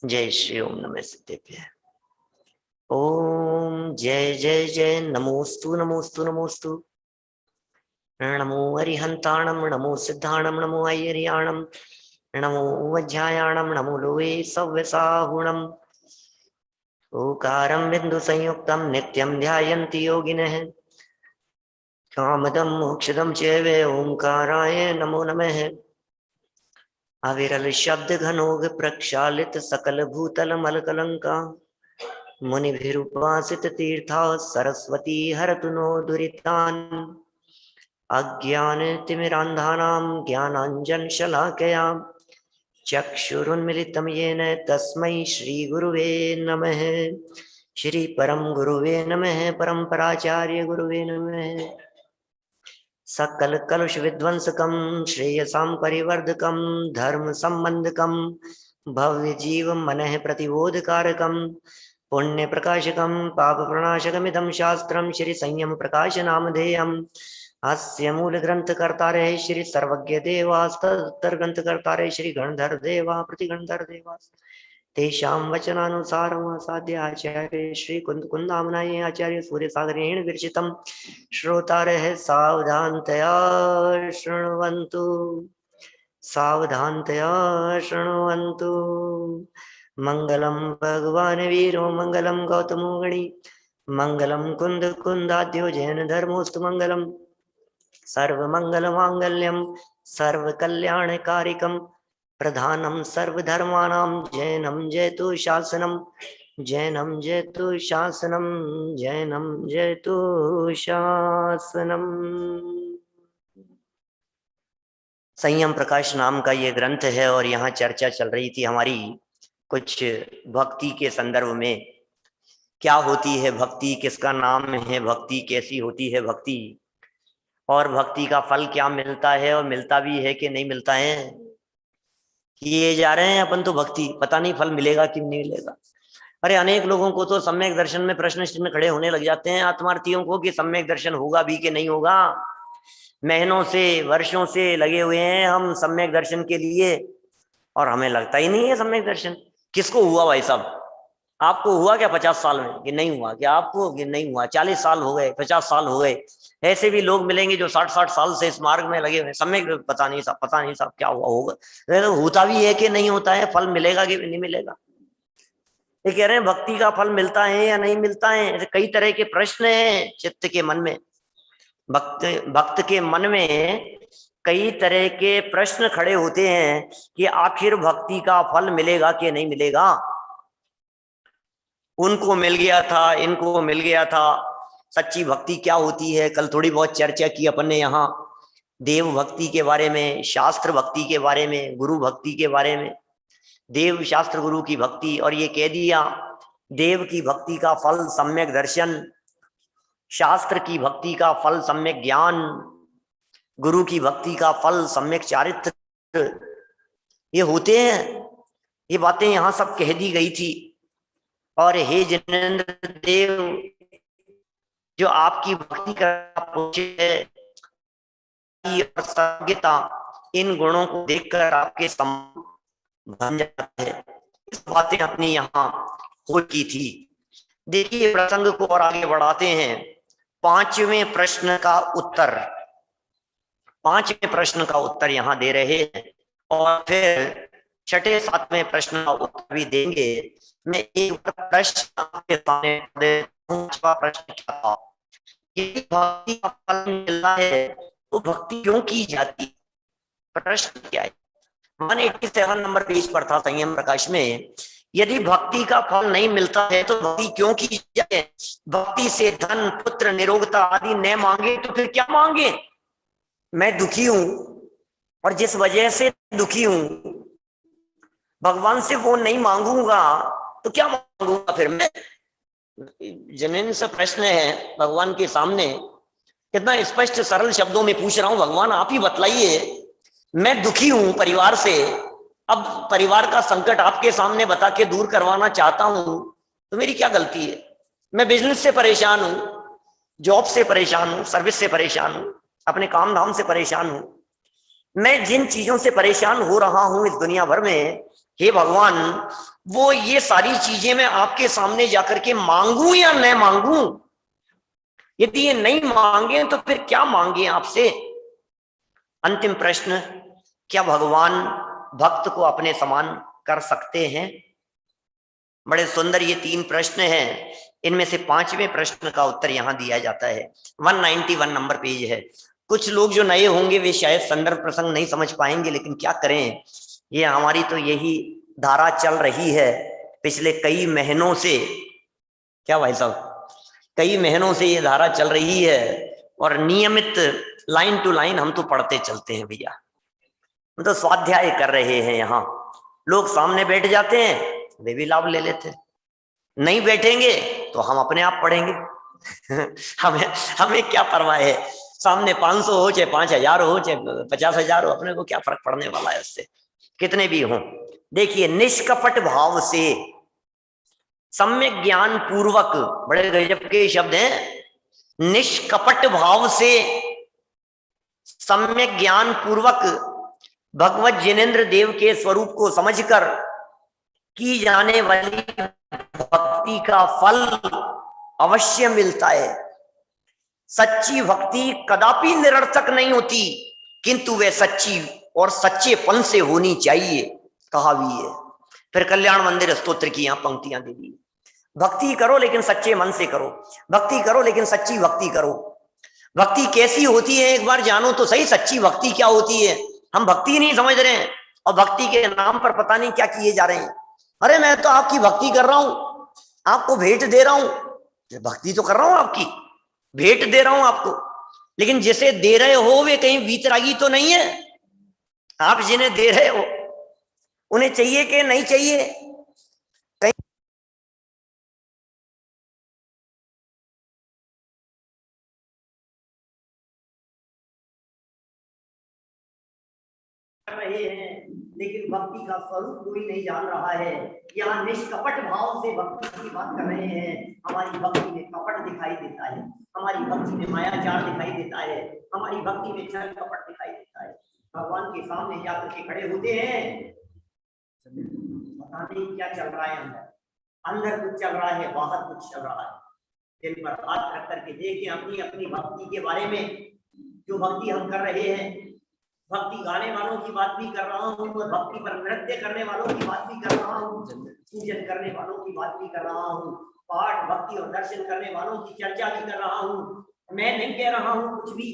जय श्री ओम नमः सिद्धेभ्य। ओम जय जय जय नमोस्तु नमोस्तु नमोस्तु। नमो अरिहंताणम नमो सिद्धाणम नमो ऐरियाणम नमो वज्रायाणम नमो लोये सव्यसाहुणम। ओकारं बिंदु संयुक्तं नित्यं ध्यायन्ति योगिनः। कामदं मोक्षदं चैव ओंकाराय नमो नमः। अविरल शब्द घनोग प्रक्षालित सकल भूतल मलकलंका। मुनिभिरुपासित तीर्था सरस्वती हरतु नो दुरितान्। अज्ञानतिमिरान्धानां ज्ञानाञ्जनशलाकया चक्षुरुन्मिलितं येन तस्मै श्रीगुरुवे नमः। श्री परम गुरुवे नमः। परम्पराचार्य गुरुवे नमः। सकल कलुष विध्वंसकं श्रेयसां परिवर्धकं धर्म संबंधकं भव्य जीव मनः प्रतिबोधकारकं पुण्य प्रकाशकं पाप प्रणाशकमिदं शास्त्रं श्री संयम प्रकाश नामधेयम्। अस्य मूल ग्रंथ कर्तारे श्री सर्वज्ञ देवास्तर ग्रंथ कर्तारे श्री गणधर देवा प्रतिगणधर देवा तेषां वचनानुसारमासाद्य आचार्य श्री कुंदामनाय आचार्य सूर्य सागरेण विरचितं श्रोतारः सावधानतया शृण्वन्तु सावधानतया शृण्वन्तु। मंगलम भगवान वीरो मंगलम गौतमो गणी मंगलम कुंद कुंदाद्यो जैन धर्मोस्तु मंगलम सर्वमंगल मांगल्यम सर्वकल्याणकारिकम प्रधानम सर्वधर्माणां जैनम जयतु शासनम जैनम जयतु शासनम जैनम जयतु शासनम। संयम प्रकाश नाम का ये ग्रंथ है और यहाँ चर्चा चल रही थी हमारी कुछ भक्ति के संदर्भ में। क्या होती है भक्ति, किसका नाम है भक्ति, कैसी होती है भक्ति और भक्ति का फल क्या मिलता है और मिलता भी है कि नहीं मिलता है। किए जा रहे हैं अपन तो भक्ति, पता नहीं फल मिलेगा कि नहीं मिलेगा। अरे अनेक लोगों को तो सम्यक दर्शन में प्रश्न चिन्ह खड़े होने लग जाते हैं आत्मार्थियों को कि सम्यक दर्शन होगा भी कि नहीं होगा। महीनों से वर्षों से लगे हुए हैं हम सम्यक दर्शन के लिए और हमें लगता ही नहीं है सम्यक दर्शन। किसको हुआ भाई साहब? आपको हुआ क्या 50 साल में कि नहीं हुआ? क्या आपको कि नहीं हुआ? 40 साल हो गए, 50 साल हो गए। ऐसे भी लोग मिलेंगे जो 60-60 साल से इस मार्ग में लगे हुए। सम्यक पता नहीं साहब, पता नहीं साहब क्या हुआ होगा। तो होता भी है कि नहीं होता है, फल मिलेगा कि नहीं मिलेगा। ये कह रहे हैं भक्ति का फल मिलता है या नहीं मिलता है। ऐसे कई तरह के प्रश्न हैं चित्त के मन में। भक्त के मन में कई तरह के प्रश्न खड़े होते हैं कि आखिर भक्ति का फल मिलेगा कि नहीं मिलेगा। उनको मिल गया था, इनको मिल गया था। सच्ची भक्ति क्या होती है? कल थोड़ी बहुत चर्चा की अपन ने यहाँ देव भक्ति के बारे में, शास्त्र भक्ति के बारे में, गुरु भक्ति के बारे में। देव शास्त्र गुरु की भक्ति, और ये कह दिया देव की भक्ति का फल सम्यक दर्शन, शास्त्र की भक्ति का फल सम्यक ज्ञान, गुरु की भक्ति का फल सम्यक चारित्र। ये होते हैं, ये बातें यहां सब कह दी गई थी। और हे जिनेंद्र देव, जो आपकी भक्ति का और सर्वज्ञता, इन गुणों को देखकर आपके बन जाते हैं। इस बातें अपनी यहाँ हो की थी। देखिए प्रसंग को और आगे बढ़ाते हैं। पांचवें प्रश्न का उत्तर, पांचवें प्रश्न का उत्तर यहाँ दे रहे हैं और फिर छठे सातवें प्रश्न का उत्तर भी देंगे। मैं एक प्रश्न आपके सामने पांचवा प्रश्न क्या था? यदि भक्ति का फल मिलता है तो भक्ति क्यों की जाती? प्रश्न क्या है? 187 नंबर पेज पर था संयम प्रकाश में। यदि भक्ति का फल नहीं मिलता है तो भक्ति क्यों की जाए? भक्ति से धन पुत्र निरोगता आदि न मांगे तो फिर क्या मांगे? मैं दुखी हूं और जिस वजह से दुखी हूं भगवान से वो नहीं मांगूंगा तो क्या मांगूंगा फिर मैं? जमीन से प्रश्न है भगवान के सामने। कितना स्पष्ट सरल शब्दों में पूछ रहा हूं, भगवान आप ही बतलाइए। मैं दुखी हूं परिवार से, अब परिवार का संकट आपके सामने बता के दूर करवाना चाहता हूं, तो मेरी क्या गलती है? मैं बिजनेस से परेशान हूं, जॉब से परेशान हूं, सर्विस से परेशान हूं, अपने काम धाम से परेशान हूं। मैं जिन चीजों से परेशान हो रहा हूं इस दुनिया भर में, हे भगवान, वो ये सारी चीजें मैं आपके सामने जाकर के मांगू या न मांगू? यदि ये नहीं मांगे तो फिर क्या मांगे आपसे? अंतिम प्रश्न, क्या भगवान भक्त को अपने समान कर सकते हैं? बड़े सुंदर ये 3 प्रश्न हैं। इनमें से 5वें प्रश्न का उत्तर यहां दिया जाता है। 191 नंबर पेज है। कुछ लोग जो नए होंगे वे शायद संदर्भ प्रसंग नहीं समझ पाएंगे, लेकिन क्या करें, ये हमारी तो यही धारा चल रही है पिछले कई महीनों से। क्या भाई साहब, कई महीनों से ये धारा चल रही है और नियमित लाइन टू लाइन हम तो पढ़ते चलते हैं भैया। हम तो स्वाध्याय कर रहे हैं। यहाँ लोग सामने बैठ जाते हैं, वे भी लाभ ले लेते हैं। नहीं बैठेंगे तो हम अपने आप पढ़ेंगे। हमें हमें क्या परवाह है, सामने 500 हो चाहे 5000 हो चाहे 50,000 हो, अपने को क्या फर्क पड़ने वाला है उससे, कितने भी हो। देखिए, निष्कपट भाव से सम्यक ज्ञान पूर्वक, बड़े गजब के शब्द हैं। निष्कपट भाव से सम्यक ज्ञान पूर्वक भगवत जिनेन्द्र देव के स्वरूप को समझकर की जाने वाली भक्ति का फल अवश्य मिलता है। सच्ची भक्ति कदापि निरर्थक नहीं होती, किंतु वे सच्ची और सच्चेपन से होनी चाहिए, कहा भी है। फिर कल्याण मंदिर स्तोत्र की यहां पंक्तियां दे दी। भक्ति करो लेकिन सच्चे मन से करो, भक्ति करो लेकिन सच्ची भक्ति करो। भक्ति कैसी होती है एक बार जानो तो सही, सच्ची भक्ति क्या होती है। हम भक्ति नहीं समझ रहे हैं और भक्ति के नाम पर पता नहीं क्या किए जा रहे हैं। अरे मैं तो आपकी भक्ति कर रहा हूं, आपको भेंट दे रहा हूं। भक्ति तो कर रहा हूं, आपकी भेंट दे रहा हूं आपको, लेकिन जिसे दे रहे हो वे कहीं वीतरागी तो नहीं है। आप जिन्हें दे रहे हो उन्हें चाहिए कि नहीं चाहिए? कहीं रहे हैं, लेकिन भक्ति का स्वरूप कोई नहीं जान रहा है। यहाँ निष्कपट भाव से भक्ति की बात कर रहे हैं। हमारी भक्ति में कपट दिखाई देता है, हमारी भक्ति में मायाजाल दिखाई देता है, हमारी भक्ति में छल कपट दिखाई देता है। भगवान के सामने जाकर के खड़े होते हैं, पता नहीं क्या चल रहा है अंदर, अंदर कुछ चल रहा है, बाहर कुछ चल रहा है। दिल पर हाथ रख करके देखें अपनी अपनी भक्ति के बारे में। जो भक्ति हम कर रहे हैं, भक्ति गाने वालों की बात भी कर रहा हूँ और भक्ति पर नृत्य करने वालों की बात भी कर रहा हूँ, पूजन करने वालों की बात भी कर रहा हूँ, पाठ भक्ति और दर्शन करने वालों की चर्चा भी कर रहा हूँ। मैं नहीं कह रहा हूँ कुछ भी।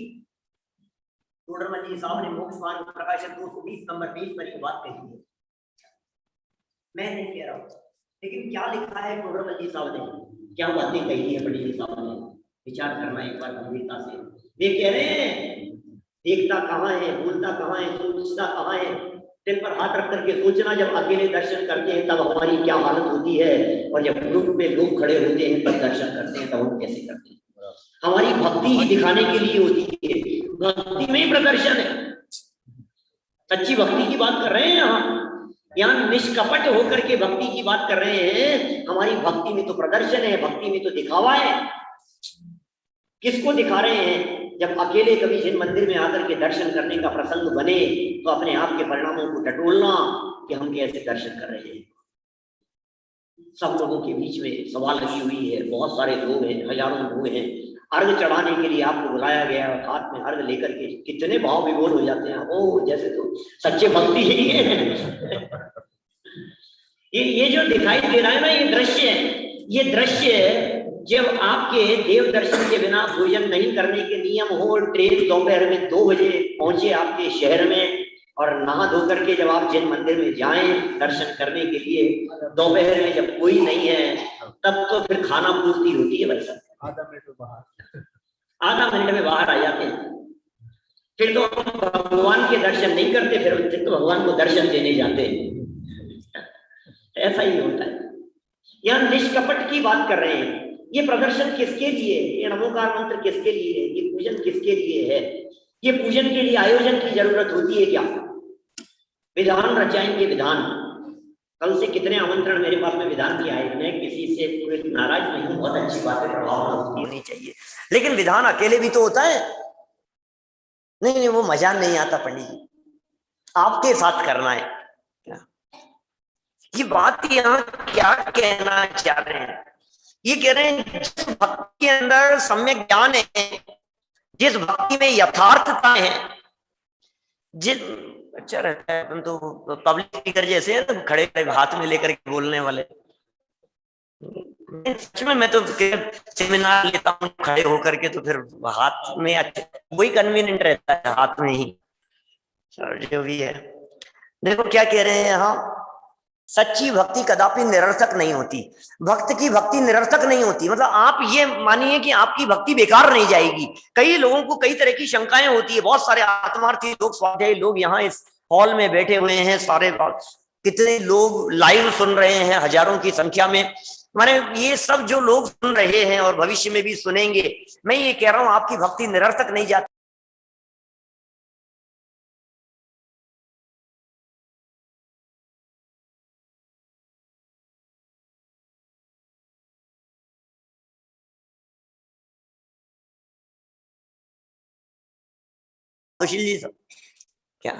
टोडरमल जी साहब ने मोक्ष मार्ग प्रकाशन 220 नंबर पेज पर ये बात कही है, मैं नहीं कह रहा हूँ। लेकिन क्या लिखा है टोडरमल जी साहब ने, क्या बातें कही है पंडित जी साहब ने, विचार करना एक बार गंभीरता से। वे कह रहे हैं देखता कहाँ है, बोलता कहाँ है, सोचता कहाँ है। दिल पर हाथ रख करके सोचना, जब अकेले दर्शन करते हैं तब हमारी क्या हालत होती है, और जब ग्रुप में लोग खड़े होते हैं तब दर्शन करते हैं, तब हम कैसे करते हैं। हमारी भक्ति ही दिखाने के लिए होती है, भक्ति में ही प्रदर्शन है। सच्ची भक्ति की बात कर रहे हैं यहाँ निष्कपट होकर के भक्ति की बात कर रहे हैं। हमारी भक्ति में तो प्रदर्शन है, भक्ति में तो दिखावा है। किसको दिखा रहे हैं? जब अकेले कभी जिन मंदिर में आकर के दर्शन करने का प्रसंग बने तो अपने आप के परिणामों को टटोलना कि हम कैसे दर्शन कर रहे हैं। सब लोगों के बीच में सभा लगी हुई है, बहुत सारे लोग हैं, हजारों लोग हैं। अर्घ चढ़ाने के लिए आपको बुलाया गया, हाथ में अर्घ लेकर के कितने भाव विभोर हो जाते हैं। ओ जैसे तो सच्चे भक्ति ही है। ये जो दिखाई दे रहा है ना, ये दृश्य है। ये दृश्य जब आपके देव दर्शन के बिना भोजन नहीं करने के नियम हो, ट्रेन दोपहर में 2 बजे पहुंचे आपके शहर में, और नहा धो करके जब आप जिन मंदिर में जाएं दर्शन करने के लिए, दोपहर में जब कोई नहीं है तब तो फिर खाना पूर्ति होती है भाई साहब। आधा मिनट में बाहर आ जाते हैं। फिर तो भगवान के दर्शन नहीं करते, फिर तो भगवान को दर्शन देने जाते हैं। ऐसा ही होता है। यहाँ निष्कपट की बात कर रहे हैं। ये प्रदर्शन किसके लिए? ये नमोकार मंत्र किसके लिए है? ये पूजन किसके लिए है? ये पूजन के लिए आयोजन की जरूरत होती है क्या? विधान रचाएंगे विधान। कल से कितने आमंत्रण मेरे पास में विधान की आए। मैं किसी से कोई नाराज नहीं हूँ, बहुत अच्छी बात है, प्रभाव होनी चाहिए, लेकिन विधान अकेले भी तो होता है। नहीं, वो मजा नहीं आता पंडित जी, आपके साथ करना है। ये बात यहाँ क्या कहना चाह रहे हैं? ये कह रहे हैं जिस भक्ति के अंदर सम्यक ज्ञान है, जिस भक्ति में यथार्थता है, जिस अच्छा रहता है। अपन तो पब्लिक स्पीकर जैसे हैं, तो खड़े खड़े हाथ में लेकर के बोलने वाले। सच में मैं तो सेमिनार लेता हूँ खड़े होकर के, तो फिर हाथ में अच्छा वही कन्वीनियंट रहता है, हाथ में ही। जो भी है, देखो क्या कह रहे हैं यहाँ, सच्ची भक्ति कदापि निरर्थक नहीं होती। भक्त की भक्ति निरर्थक नहीं होती, मतलब आप ये मानिए कि आपकी भक्ति बेकार नहीं जाएगी। कई लोगों को कई तरह की शंकाएं होती है, बहुत सारे आत्मार्थी लोग, स्वाध्यायी लोग यहाँ इस हॉल में बैठे हुए हैं, सारे कितने लोग लाइव सुन रहे हैं, हजारों की संख्या में। माने ये सब जो लोग सुन रहे हैं और भविष्य में भी सुनेंगे, मैं ये कह रहा हूं आपकी भक्ति निरर्थक नहीं जाती। सुशील जी क्या,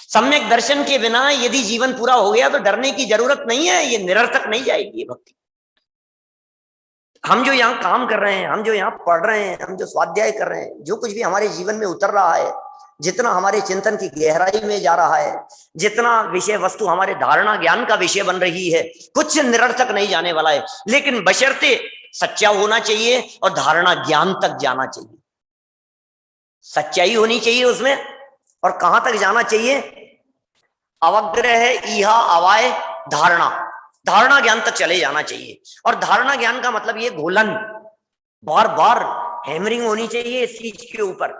सम्यक दर्शन के बिना यदि जीवन पूरा हो गया तो डरने की जरूरत नहीं है, ये निरर्थक नहीं जाएगी ये भक्ति। हम जो यहाँ काम कर रहे हैं, हम जो यहाँ पढ़ रहे हैं, हम जो स्वाध्याय कर रहे हैं, जो कुछ भी हमारे जीवन में उतर रहा है, जितना हमारे चिंतन की गहराई में जा रहा है, जितना विषय वस्तु हमारे धारणा ज्ञान का विषय बन रही है, कुछ निरर्थक नहीं जाने वाला है। लेकिन बशर्ते सच्चा होना चाहिए और धारणा ज्ञान तक जाना चाहिए, सच्चाई होनी चाहिए उसमें। और कहां तक जाना चाहिए? अवग्रह इहा अवाय धारणा, धारणा ज्ञान तक चले जाना चाहिए। और धारणा ज्ञान का मतलब ये घोलन, बार बार हैमरिंग होनी चाहिए इस चीज के ऊपर।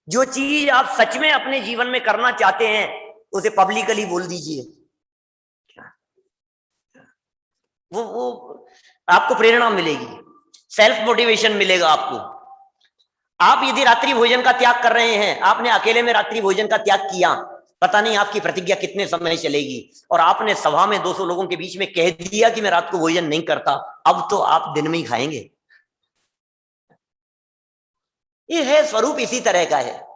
जो चीज आप सच में अपने जीवन में करना चाहते हैं उसे पब्लिकली बोल दीजिए, वो आपको प्रेरणा मिलेगी, सेल्फ मोटिवेशन मिलेगा आपको। आप यदि रात्रि भोजन का त्याग कर रहे हैं, आपने अकेले में रात्रि भोजन का त्याग किया, पता नहीं आपकी प्रतिज्ञा कितने समय चलेगी, और आपने सभा में 200 लोगों के बीच में कह दिया कि मैं रात को भोजन नहीं करता, अब तो आप दिन में ही खाएंगे। ये है स्वरूप इसी तरह का है।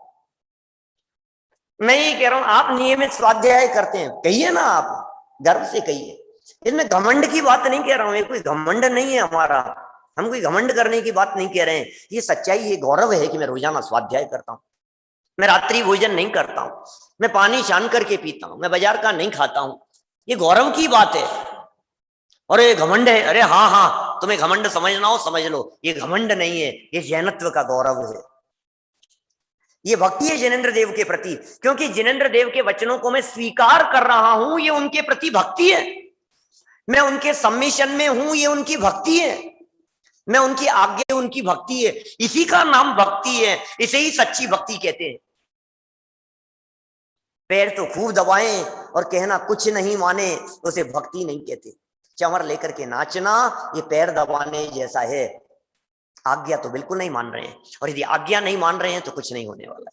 मैं ये कह रहा हूं आप नियमित स्वाध्याय करते हैं, कहिए ना, आप गर्व से कहिए। इसमें घमंड की बात नहीं कह रहा हूं, ये कोई घमंड नहीं है हमारा, हम कोई घमंड करने की बात नहीं कह रहे हैं। ये सच्चाई, ये गौरव है कि मैं रोजाना स्वाध्याय करता हूं, मैं रात्रि भोजन नहीं करता हूं, मैं पानी छान करके पीता हूं, मैं बाजार का नहीं खाता हूं। ये गौरव की बात है। और ये घमंड है, अरे हाँ हाँ, तुम्हें घमंड समझना हो समझ लो, ये घमंड नहीं है, ये जैनत्व का गौरव है। ये भक्ति है जिनेंद्र देव के प्रति, क्योंकि जिनेंद्र देव के वचनों को मैं स्वीकार कर रहा हूं, ये उनके प्रति भक्ति है। मैं उनके सम्मिशन में हूं, ये उनकी भक्ति है। मैं उनकी आज्ञा, उनकी भक्ति है। इसी का नाम भक्ति है, इसे ही सच्ची भक्ति कहते हैं। पैर तो खूब दबाएं और कहना कुछ नहीं माने, उसे भक्ति नहीं कहते। चमर लेकर के नाचना ये पैर दबाने जैसा है। आज्ञा तो बिल्कुल नहीं मान रहे हैं, और यदि आज्ञा नहीं मान रहे हैं तो कुछ नहीं होने वाला है।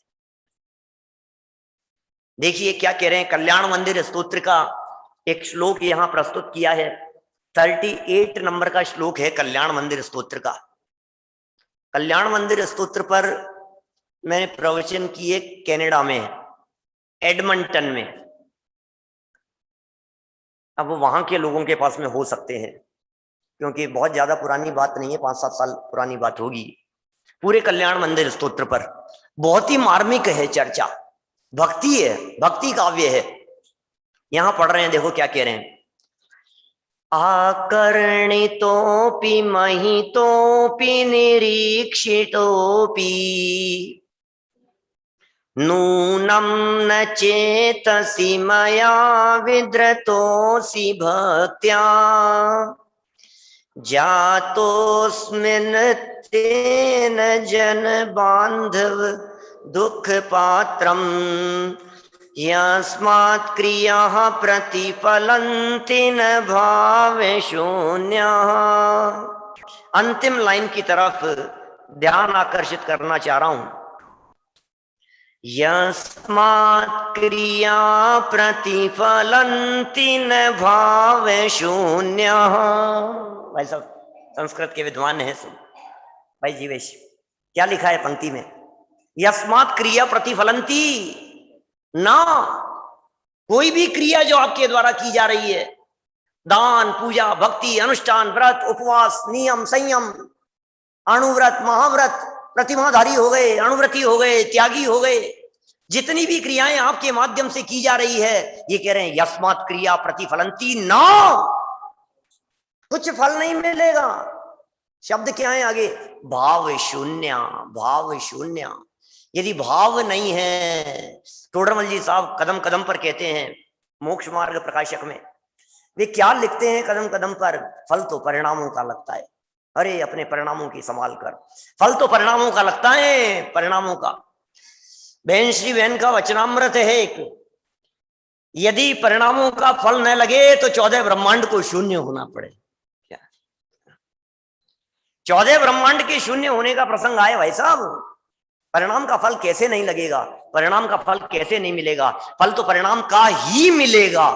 देखिए क्या कह रहे हैं, कल्याण मंदिर स्तोत्र का एक श्लोक यहां प्रस्तुत किया है। 38 नंबर का श्लोक है कल्याण मंदिर स्तोत्र का। कल्याण मंदिर स्तोत्र पर मैंने प्रवचन किए कनाडा में, एडमंटन में। अब वो वहां के लोगों के पास में हो सकते हैं, क्योंकि बहुत ज्यादा पुरानी बात नहीं है, 5-7 साल पुरानी बात होगी। पूरे कल्याण मंदिर स्तोत्र पर बहुत ही मार्मिक है चर्चा, भक्ति है, भक्ति काव्य है। यहां पढ़ रहे हैं, देखो क्या कह रहे हैं। आकर्णितोऽपि महितोऽपि निरीक्षितोऽपि नूनं न चेतसि मया विद्रतोऽसि भक्त्या जातोऽस्मिन् तेन जन बांधव दुख पात्रम् यस्मात् क्रियाः प्रतिफलन्ति न भावे शून्यः। अंतिम लाइन की तरफ ध्यान आकर्षित करना चाह रहा हूं। यस्मात् क्रिया प्रतिफलन्ति न भावे शून्यः। भाई साहब संस्कृत के विद्वान हैं सब, भाई जीवेश क्या लिखा है पंक्ति में? यस्मात् क्रिया प्रतिफलन्ति, ना कोई भी क्रिया जो आपके द्वारा की जा रही है, दान, पूजा, भक्ति, अनुष्ठान, व्रत, उपवास, नियम, संयम, अणुव्रत, महाव्रत, प्रतिमाधारी हो गए, अणुव्रती हो गए, त्यागी हो गए, जितनी भी क्रियाएं आपके माध्यम से की जा रही है, ये कह रहे हैं यस्मात् क्रिया प्रतिफलंती ना, कुछ फल नहीं मिलेगा। शब्द क्या है आगे? भाव शून्य, भाव शून्य। यदि भाव नहीं है, टोडरमल जी साहब कदम कदम पर कहते हैं मोक्ष मार्ग प्रकाशक में, वे क्या लिखते हैं कदम कदम पर? फल तो परिणामों का लगता है। अरे अपने परिणामों की संभाल कर, फल तो परिणामों का लगता है, परिणामों का। बहन श्री बहन का वचनामृत है एक, यदि परिणामों का फल न लगे तो 14 ब्रह्मांड को शून्य होना पड़े। क्या 14 ब्रह्मांड के शून्य होने का प्रसंग आए भाई साहब? परिणाम का फल कैसे नहीं लगेगा? परिणाम का फल कैसे नहीं मिलेगा? फल तो परिणाम का ही मिलेगा।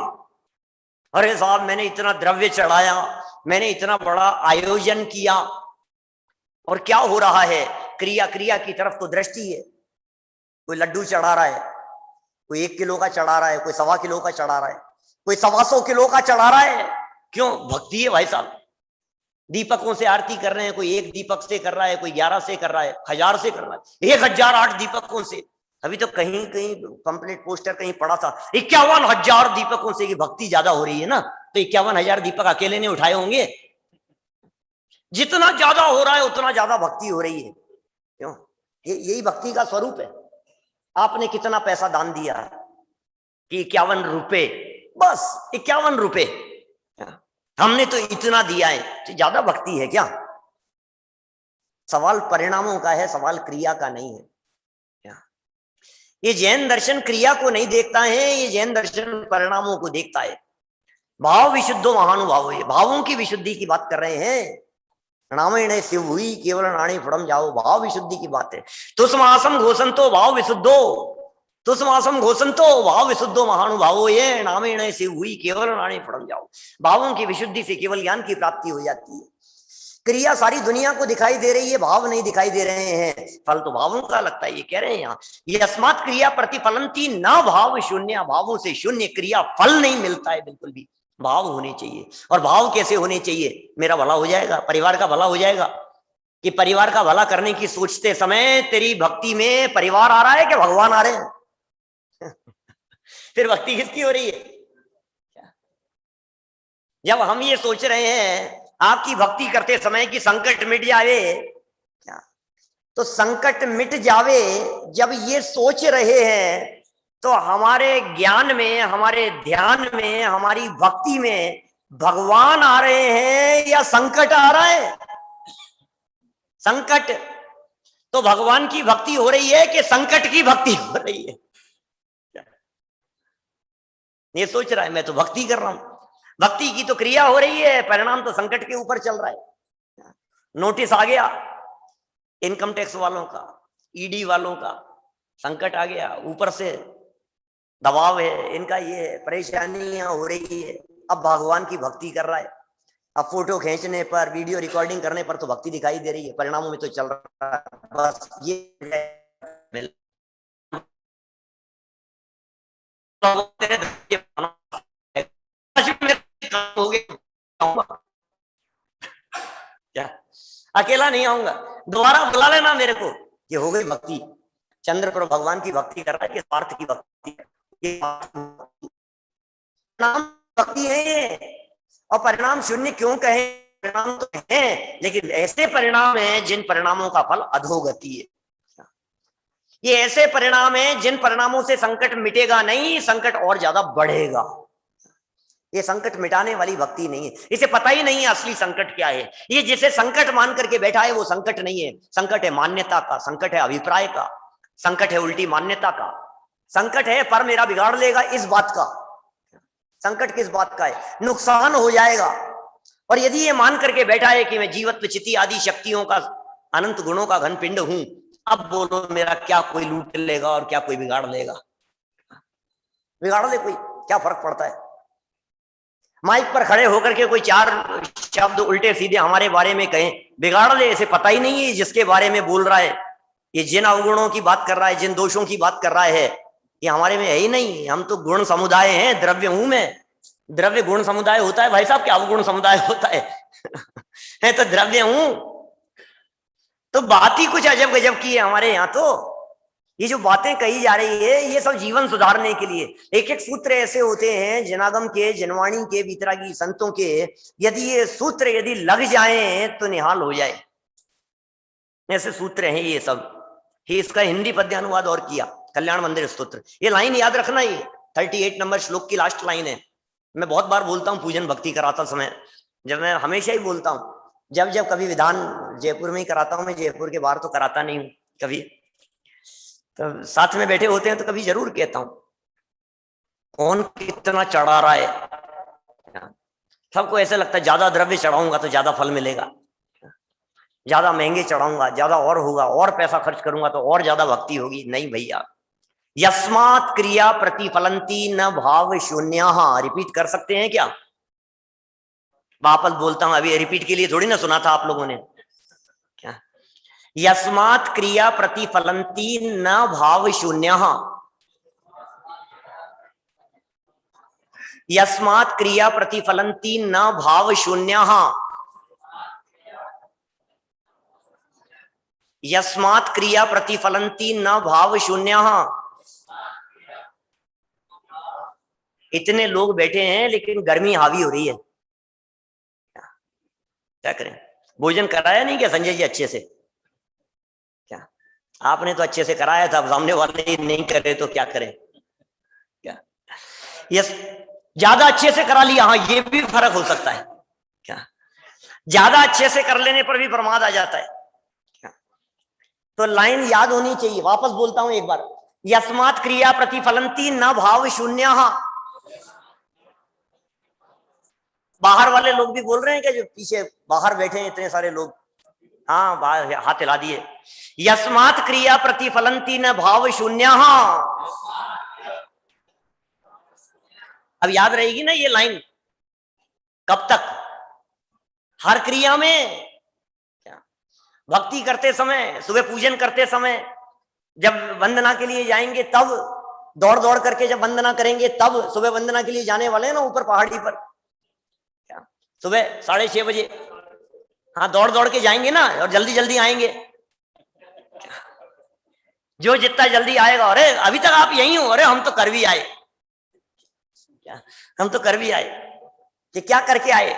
अरे साहब मैंने इतना द्रव्य चढ़ाया, मैंने इतना बड़ा आयोजन किया, और क्या हो रहा है? क्रिया क्रिया की तरफ तो दृष्टि है। कोई लड्डू चढ़ा रहा है, कोई 1 किलो का चढ़ा रहा है, कोई 1.25 किलो का चढ़ा रहा है, कोई 125 किलो का चढ़ा रहा है। क्यों? भक्ति है भाई साहब। दीपकों से आरती कर रहे हैं, कोई 1 दीपक से कर रहा है, कोई 11 से कर रहा है, 1000 से कर रहा है, 1008 दीपकों से। अभी तो कहीं कहीं कंप्लीट पोस्टर कहीं पड़ा था 51,000 दीपकों से की भक्ति ज्यादा हो रही है ना, तो 51,000 दीपक अकेले ने उठाए होंगे? जितना ज्यादा हो रहा है उतना ज्यादा भक्ति हो रही है। क्यों? यही भक्ति का स्वरूप है। आपने कितना पैसा दान दिया कि 51 रुपए, बस 51 रुपए, हमने तो इतना दिया है, तो ज्यादा भक्ति है क्या? सवाल परिणामों का है, सवाल क्रिया का नहीं है। क्या ये जैन दर्शन क्रिया को नहीं देखता है, ये जैन दर्शन परिणामों को देखता है। भाव विशुद्धो महानुभाव, ये भावों की विशुद्धि की बात कर रहे हैं। नामणे शिव हुई केवल नाणी फड़म जाओ, भाव विशुद्धि की बात है। तुस्मासम घोषंतो भाव विशुद्धो, तुस्मासम घोषंतो भाव विशुद्धो महानुभावो, ये नामणे शिव हुई केवल नाणी फड़म जाओ। भावों की विशुद्धि से केवल ज्ञान की प्राप्ति हो जाती है। क्रिया सारी दुनिया को दिखाई दे रही है, भाव नहीं दिखाई दे रहे हैं, फल तो भावों का लगता है। ये कह रहे हैं यहाँ, ये अस्मात् क्रिया प्रतिफलंती ना भाव शून्य, भावों से शून्य क्रिया फल नहीं मिलता है बिल्कुल भी। भाव होने चाहिए। और भाव कैसे होने चाहिए? मेरा भला हो जाएगा, परिवार का भला हो जाएगा। कि परिवार का भला करने की सोचते समय तेरी भक्ति में परिवार आ रहा है कि भगवान आ रहे हैं? फिर भक्ति किसकी हो रही है? जब हम ये सोच रहे हैं आपकी भक्ति करते समय कि संकट मिट जावे, तो संकट मिट जावे जब ये सोच रहे हैं, तो हमारे ज्ञान में, हमारे ध्यान में, हमारी भक्ति में भगवान आ रहे हैं या संकट आ रहा है? संकट। तो भगवान की भक्ति हो रही है कि संकट की भक्ति हो रही है? ये सोच रहा है मैं तो भक्ति कर रहा हूं, भक्ति की तो क्रिया हो रही है, परिणाम तो संकट के ऊपर चल रहा है। नोटिस आ गया इनकम टैक्स वालों का, ईडी वालों का, संकट आ गया, ऊपर से दबाव है इनका, ये परेशानियां हो रही है। अब भगवान की भक्ति कर रहा है, अब फोटो खींचने पर, वीडियो रिकॉर्डिंग करने पर तो भक्ति दिखाई दे रही है, परिणामों में तो चल रहा है बस ये क्या अकेला नहीं आऊंगा, दोबारा बुला लेना मेरे को। ये हो गई भक्ति। चंद्र पर भगवान की भक्ति कर रहा है कि स्वार्थ की भक्ति? परिणाम भक्ति है ये। और परिणाम शून्य क्यों कहे? परिणाम तो है, लेकिन ऐसे परिणाम हैं जिन परिणामों का फल अधोगति है। ये ऐसे परिणाम हैं जिन परिणामों से संकट मिटेगा नहीं, संकट और ज्यादा बढ़ेगा। ये संकट मिटाने वाली भक्ति नहीं है। इसे पता ही नहीं है असली संकट क्या है। ये जिसे संकट मान करके बैठा है वो संकट नहीं है। संकट है मान्यता का, संकट है अभिप्राय का, संकट है उल्टी मान्यता का, संकट है पर मेरा बिगाड़ लेगा इस बात का। संकट किस बात का है? नुकसान हो जाएगा। और यदि ये मान करके बैठा है कि मैं जीवत्व चिति आदि शक्तियों का, अनंत गुणों का घन पिंड हूं, अब बोलो मेरा क्या कोई लूट लेगा और क्या कोई बिगाड़ लेगा? बिगाड़ ले कोई, क्या फर्क पड़ता है? माइक पर खड़े होकर के कोई 4 शब्द उल्टे सीधे हमारे बारे में कहें, बिगाड़ ले, इसे पता ही नहीं है जिसके बारे में बोल रहा है। ये जिन अवगुणों की बात कर रहा है, जिन दोषों की बात कर रहा है, ये हमारे में है ही नहीं। हम तो गुण समुदाय हैं, द्रव्य हूं मैं। द्रव्य गुण समुदाय होता है भाई साहब, क्या वो गुण समुदाय होता है? है तो द्रव्य हूं। तो बात ही कुछ अजब गजब की है हमारे यहाँ। तो ये जो बातें कही जा रही है ये सब जीवन सुधारने के लिए। एक एक सूत्र ऐसे होते हैं जनागम के, जनवाणी के, वितरागी संतों के, यदि ये सूत्र यदि लग जाए तो निहाल हो जाए। ऐसे सूत्र हैं ये सब। ही इसका हिंदी पद्य अनुवाद और किया, कल्याण मंदिर स्तोत्र। ये लाइन याद रखना, ये 38 नंबर श्लोक की लास्ट लाइन है। मैं बहुत बार बोलता हूँ पूजन भक्ति कराता समय, जब मैं हमेशा ही बोलता हूँ, जब जब कभी विधान जयपुर में ही कराता हूँ मैं, जयपुर के बाहर तो कराता नहीं हूँ कभी। तो साथ में बैठे होते हैं तो कभी जरूर कहता हूँ, कौन कितना चढ़ा रहा है। सबको ऐसे लगता है ज्यादा द्रव्य चढ़ाऊंगा तो ज्यादा फल मिलेगा, ज्यादा महंगे चढ़ाऊंगा ज्यादा और होगा, और पैसा खर्च करूंगा तो और ज्यादा भक्ति होगी। नहीं भैया, यस्मात् क्रिया प्रतिफलंती न भाव शून्य। रिपीट कर सकते हैं क्या? वापस बोलता हूं, अभी रिपीट के लिए थोड़ी ना सुना था आप लोगों ने क्या? यस्मात् क्रिया प्रतिफलंती न भाव शून्य। यस्मात् क्रिया प्रतिफलंती न भाव शून्य। यस्मात् क्रिया प्रतिफलंती न भाव शून्य। इतने लोग बैठे हैं लेकिन गर्मी हावी हो रही है, क्या करें? भोजन कराया नहीं क्या संजय जी अच्छे से? क्या आपने तो अच्छे से कराया था, सामने वाले नहीं करे तो क्या करें? क्या यस, ज्यादा अच्छे से करा लिया, हाँ ये भी फर्क हो सकता है। क्या ज्यादा अच्छे से कर लेने पर भी प्रमाद आ जाता है। क्या तो लाइन याद होनी चाहिए, वापस बोलता हूं एक बार, यस्मात् क्रिया प्रतिफलंती न भाव शून्य। बाहर वाले लोग भी बोल रहे हैं क्या, जो पीछे बाहर बैठे हैं इतने सारे लोग? हाँ बाहर हाथ हिला दिए। यस्मात् क्रिया प्रतिफलंती न भाव शून्य। अब याद रहेगी ना ये लाइन? कब तक? हर क्रिया में। क्या भक्ति करते समय, सुबह पूजन करते समय, जब वंदना के लिए जाएंगे तब, दौड़ दौड़ करके जब वंदना करेंगे तब, सुबह वंदना के लिए जाने वाले हैं ना ऊपर पहाड़ी पर, क्या सुबह 6:30 बजे, हाँ दौड़ दौड़ के जाएंगे ना और जल्दी जल्दी आएंगे। जो जितना जल्दी आएगा, अरे अभी तक आप यही हो, अरे हम तो कर भी आए। क्या हम तो कर भी आए? कि क्या करके आए?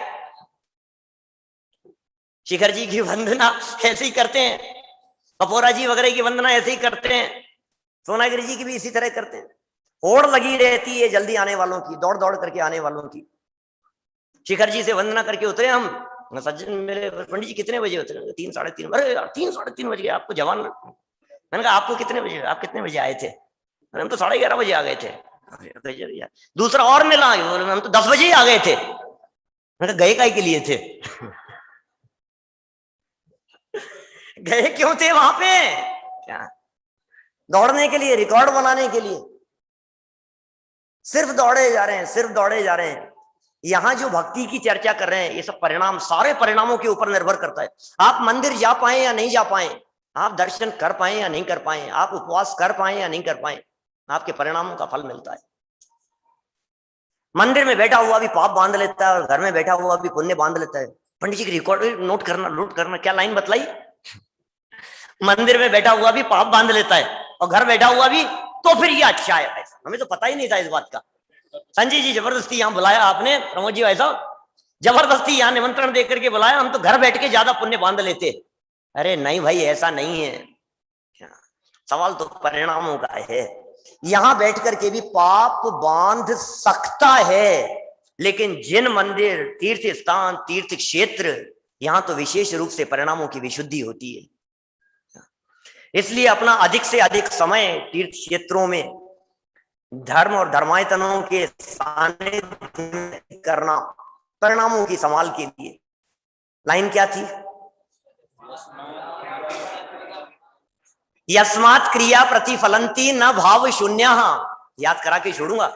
शिखर जी की वंदना ऐसे ही करते हैं, कपोरा जी वगैरह की वंदना ऐसे ही करते हैं, सोनागिरी जी की भी इसी तरह करते हैं। होड़ लगी रहती है जल्दी आने वालों की, दौड़ दौड़ करके आने वालों की। शिखर जी से वंदना करके उतरे हम, सज्जन मेरे पंडित जी कितने बजे उतरे? 3 साढ़े 3। अरे यार 3 साढ़े 3 बज गए, आपको जवान। मैंने कहा आपको कितने बजे, आप कितने बजे आए थे? हम तो 11:30 बजे आ गए थे। दूसरा और मिला, हम तो 10 बजे ही आ गए थे। मैंने कहा गए काय के लिए थे? गए क्यों थे वहां पे? क्या दौड़ने के लिए, रिकॉर्ड बनाने के लिए? सिर्फ दौड़े जा रहे हैं, सिर्फ दौड़े जा रहे हैं। यहां जो भक्ति की चर्चा कर रहे हैं ये सब परिणाम, सारे परिणामों के ऊपर निर्भर करता है। आप मंदिर जा पाए या नहीं जा पाए, आप दर्शन कर पाए या नहीं कर पाए, आप उपवास कर पाए या नहीं कर पाए, आपके परिणामों का फल मिलता है। मंदिर में बैठा हुआ भी पाप बांध लेता है और घर में बैठा हुआ भी पुण्य बांध लेता है। पंडित जी की रिकॉर्ड नोट करना, नोट करना, क्या लाइन बतलाई? मंदिर में बैठा हुआ भी पाप बांध लेता है और घर बैठा हुआ भी, तो फिर ये अच्छा है। हमें तो पता ही नहीं था इस बात का। संजय जी जबरदस्ती यहाँ बुलाया आपने, प्रमोद जी भाई साहब जबरदस्ती यहाँ निमंत्रण देकर के बुलाया, हम तो घर बैठ के ज्यादा पुण्य बांध लेते। अरे नहीं भाई ऐसा नहीं है, सवाल तो परिणामों का है। यहां बैठ करके भी पाप बांध सकता है, लेकिन जिन मंदिर, तीर्थ स्थान, तीर्थ क्षेत्र, यहां तो विशेष रूप से परिणामों की विशुद्धि होती है। इसलिए अपना अधिक से अधिक समय तीर्थ क्षेत्रों में धर्म और धर्मायतनों के सानिध्य में करना, परिणामों की संभाल के लिए। लाइन क्या थी? यस्मात् क्रिया प्रतिफलंती न भाव शून्य। याद करा के छोड़ूंगा।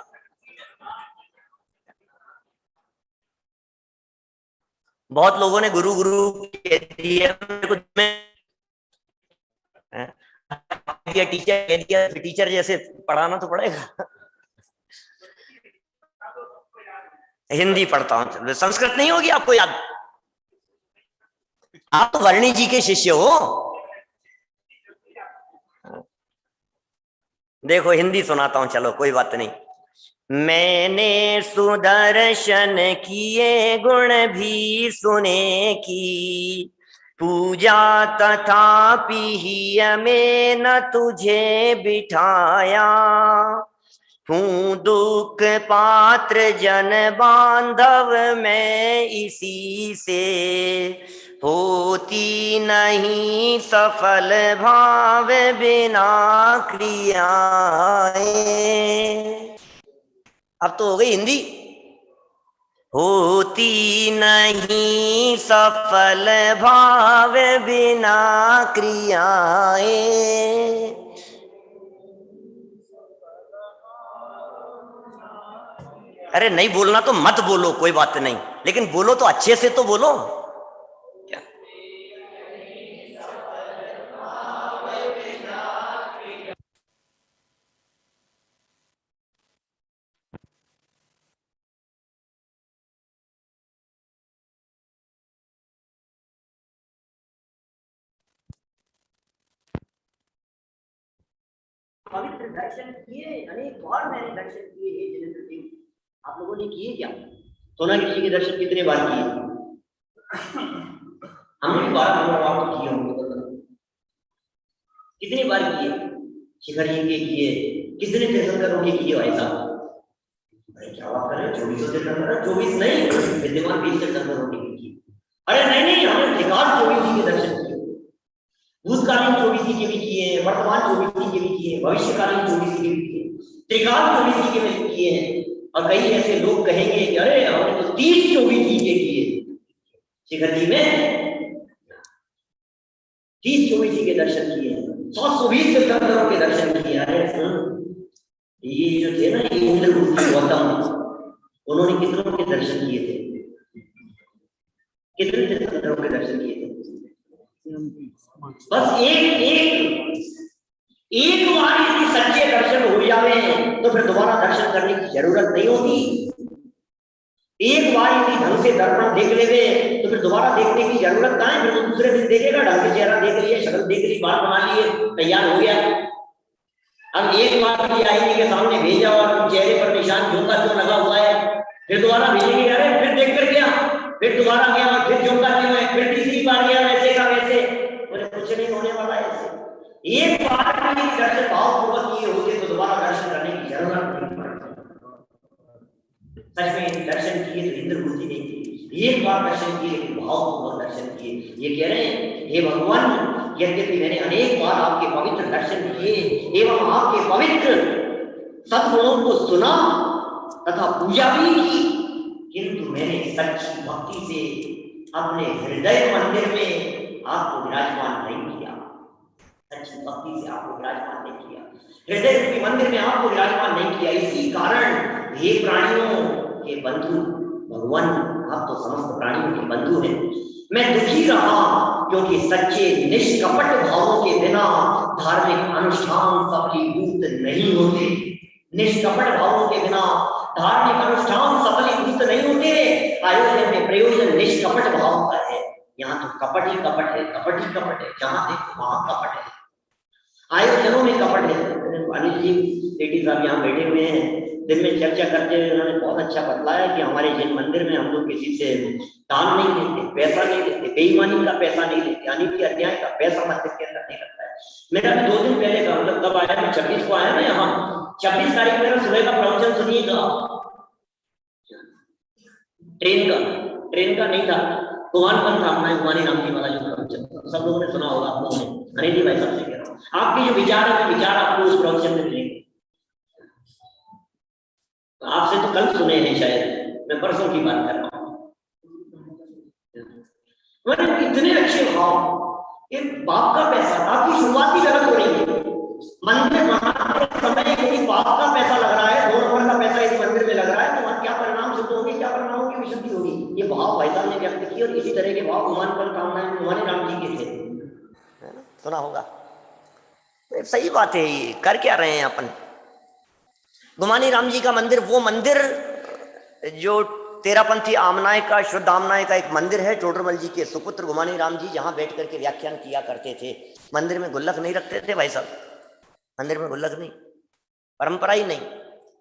बहुत लोगों ने गुरु गुरु कह दिए, दिया, टीचर कह दिया, फिर टीचर जैसे पढ़ाना तो पड़ेगा। हिंदी पढ़ता हूँ, संस्कृत नहीं होगी आपको याद? आप तो वर्णी जी के शिष्य हो। देखो हिंदी सुनाता हूं, चलो कोई बात नहीं। मैंने सुदर्शन किए गुण भी सुने की, पूजा तथापि में न तुझे बिठाया। हूँ दुख पात्र जन बांधव मैं इसी से, होती नहीं सफल भाव बिना क्रियाएं। अब तो हो गई हिंदी। होती नहीं सफल भाव बिना क्रियाएं। अरे नहीं बोलना तो मत बोलो, कोई बात नहीं, लेकिन बोलो तो अच्छे से तो बोलो। क्या? पवित्र दर्शन किए अनेक बार, मैंने दर्शन किए हे जिनेंद्र देव। आप लोगों ने किए क्या? सोनाक्षी जी के दर्शन कितने बार किए? हमने भी बार आप तो किए होंगे, कितनी बार किए? शिखर जी के किए, कितने तीर्थंकरों के किए भाई साहब? भाई क्या बात कर रहे हो, 24 तीर्थंकर? 24 नहीं, विद्यमान 20 तीर्थंकरों के किए। अरे नहीं नहीं, हमने त्रिकाल 24 जी के दर्शन किए, भूतकालीन 24 जी के भी किए, वर्तमान 24 जी के भी किए, भविष्यकालीन 24 जी के भी किए, त्रिकाल 24 जी के भी किए हैं। और कई ऐसे लोग कहेंगे कि अरे हमने तो 30 24 जी के किए। शिखर जी में 30 24 जी के दर्शन किए, 120 तीर्थंकरों के दर्शन किए। अरे ये जो थे ना, ये इंद्रमूर्ति गौतम, उन्होंने कितनों के दर्शन किए थे? कितने तीर्थंकरों के दर्शन किए थे? बस एक बार यदि सच्चे दर्शन हो जावे तो फिर दोबारा दर्शन करने की जरूरत नहीं होती। एक बार यदि ढंग से दर्पण देख लेवे तो फिर दोबारा देखने की जरूरत कहाँ है? फिर तो दूसरे दिन देखेगा, ढंग से चेहरा देख लिया, शक्ल देख ली, बाल बना लिए, तैयार हो गया। अब एक बार भी आईने के सामने भेजा और चेहरे पर निशान झुमका क्यों लगा हुआ है, फिर दोबारा भेजेंगे, अरे फिर देख कर गया, फिर दोबारा गया और फिर झुमका क्यों है, फिर तीसरी बार गया वैसे का वैसे। बोले कुछ नहीं होने वाला है ऐसे। एक बार भी दर्शन भावपूर्वक किए होते तो दोबारा दर्शन करने की जरूरत नहीं पड़ती। सच में दर्शन किए तो इंद्रमूर्ति ने किए, एक बार दर्शन किए लेकिन भावपूर्वक दर्शन किए। ये कह रहे हैं हे भगवान, यद्यपि मैंने अनेक बार आपके पवित्र दर्शन किए एवं आपके पवित्र सद्गुणों को सुना तथा पूजा भी की, किंतु मैंने सच्ची भक्ति से अपने हृदय मंदिर में आपको विराजमान नहीं किया। सच्ची भक्ति से आपको विराजमान नहीं किया, हृदय रूपी मंदिर में आपको विराजमान नहीं किया। इसी कारण हे प्राणियों के बंधु भगवान, आप तो समस्त प्राणियों के बंधु हैं, मैं दुखी रहा क्योंकि सच्चे निष्कपट भावों के बिना धार्मिक अनुष्ठान सफलीभूत नहीं होते। निष्कपट भावों के बिना धार्मिक अनुष्ठान सफलीभूत नहीं होते। आयोजन में प्रयोजन निष्कपट भाव का है। यहाँ तो कपट ही कपट है, कपट ही कपट है, जहां देखो वहां कपट है, आयोजनों में कपट है। अनिल जी लेडी साहब यहाँ बैठे हुए हैं, दिन में चर्चा करते हुए उन्होंने बहुत अच्छा बतलाया कि हमारे जिन मंदिर में हम लोग किसी से दान नहीं लेते, पैसा नहीं लेते, बेईमानी का पैसा नहीं लेते, यानी कि अन्याय का पैसा मंदिर के अंदर नहीं लगता है। मेरा भी 2 दिन पहले का, मतलब कब आया, मैं 26 को आया ना यहाँ, 26 तारीख मेरा सुबह का प्रवचन सुनिएगा, ट्रेन का नहीं था, कुमारपन था, मैं कुमारी राम जी वाला जो प्रवचन, सब लोगों ने सुना होगा, आप लोगों ने। अनिल जी भाई साहब से कह रहा हूँ, आपके जो विचार है, विचार आपको उस प्रवचन में मिलेंगे। आपसे तो कल सुने हैं शायद, मैं परसों की बात कर रहा हूँ। इतने अच्छे भाव, ये बाप का पैसा, आपकी शुरुआत ही गलत हो रही है। मंदिर बनाते समय यदि बाप का पैसा लग रहा है, 2 नंबर का पैसा यदि मंदिर में लग रहा है, तो वहां क्या परिणाम सिद्ध होंगे, क्या परिणामों की विशुद्धि होगी। ये भाव भाई साहब ने व्यक्त किए और इसी तरह के भाव कुमारपन कामना कुमारी राम जी के थे, सुना होगा। सही बात है, ये कर क्या रहे हैं अपन। गुमानी राम जी का मंदिर, वो मंदिर जो तेरापंथी आमनाय का, शुद्ध आमनाय का एक मंदिर है, टोडरमल जी के सुपुत्र गुमानी राम जी जहां बैठ करके व्याख्यान किया करते थे। मंदिर में गुल्लक नहीं रखते थे भाई साहब, मंदिर में गुल्लक नहीं, परंपरा ही नहीं।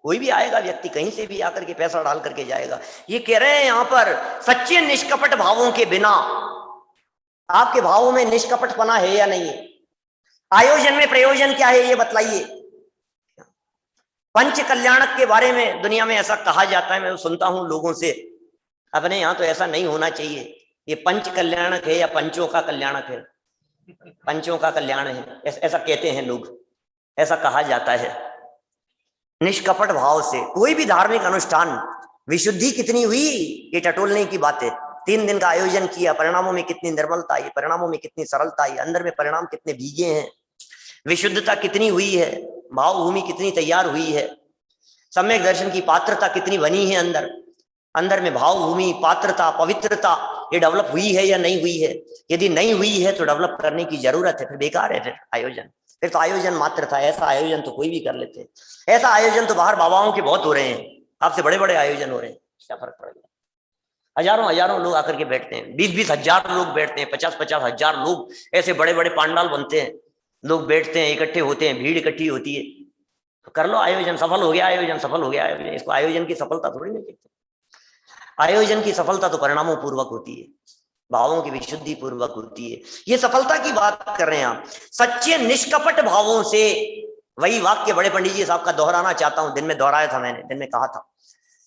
कोई भी आएगा व्यक्ति कहीं से भी आकर के पैसा डाल करके जाएगा। ये कह रहे हैं यहां पर सच्चे निष्कपट भावों के बिना, आपके भावों में निष्कपटपना है या नहीं है, आयोजन में प्रयोजन क्या है ये बतलाइए। पंच कल्याणक के बारे में दुनिया में ऐसा कहा जाता है, मैं सुनता हूं लोगों से, अपने यहां तो ऐसा नहीं होना चाहिए, ये पंच कल्याणक है या पंचों का कल्याणक है, पंचों का कल्याण है, ऐसा कहते हैं लोग, ऐसा कहा जाता है। निष्कपट भाव से कोई भी धार्मिक अनुष्ठान, विशुद्धि कितनी हुई ये टटोलने की बात है। 3 दिन का आयोजन किया, परिणामों में कितनी निर्मलता आई, परिणामों में कितनी सरलता आई, अंदर में परिणाम कितने भीगे हैं, विशुद्धता कितनी हुई है, भाव भूमि कितनी तैयार हुई है, सम्यक दर्शन की पात्रता कितनी बनी है, अंदर अंदर में भाव भूमि, पात्रता, पवित्रता ये डेवलप हुई है या नहीं हुई है। यदि नहीं हुई है तो डेवलप करने की जरूरत है, फिर बेकार है फिर आयोजन, फिर तो आयोजन मात्र था। ऐसा आयोजन तो कोई भी कर लेते, ऐसा आयोजन तो बाहर बाबाओं के बहुत हो रहे हैं, आपसे बड़े बड़े आयोजन हो रहे हैं, क्या फर्क पड़ेगा। हजारों हजारों लोग आकर के बैठते हैं, 20-20 हजार लोग बैठते हैं, 50-50 हजार लोग, ऐसे बड़े बड़े पांडाल बनते हैं, लोग बैठते हैं, इकट्ठे होते हैं, भीड़ इकट्ठी होती है। तो कर लो आयोजन, सफल हो गया आयोजन, सफल हो गया आयोजन। इसको आयोजन की सफलता थोड़ी नहीं कहते। आयोजन की सफलता तो परिणामों पूर्वक होती है, भावों की विशुद्धि पूर्वक होती है। ये सफलता की बात कर रहे हैं आप, सच्चे निष्कपट भावों से। वही वाक्य बड़े पंडित जी साहब का दोहराना चाहता हूं, दिन में दोहराया था मैंने, दिन में कहा था,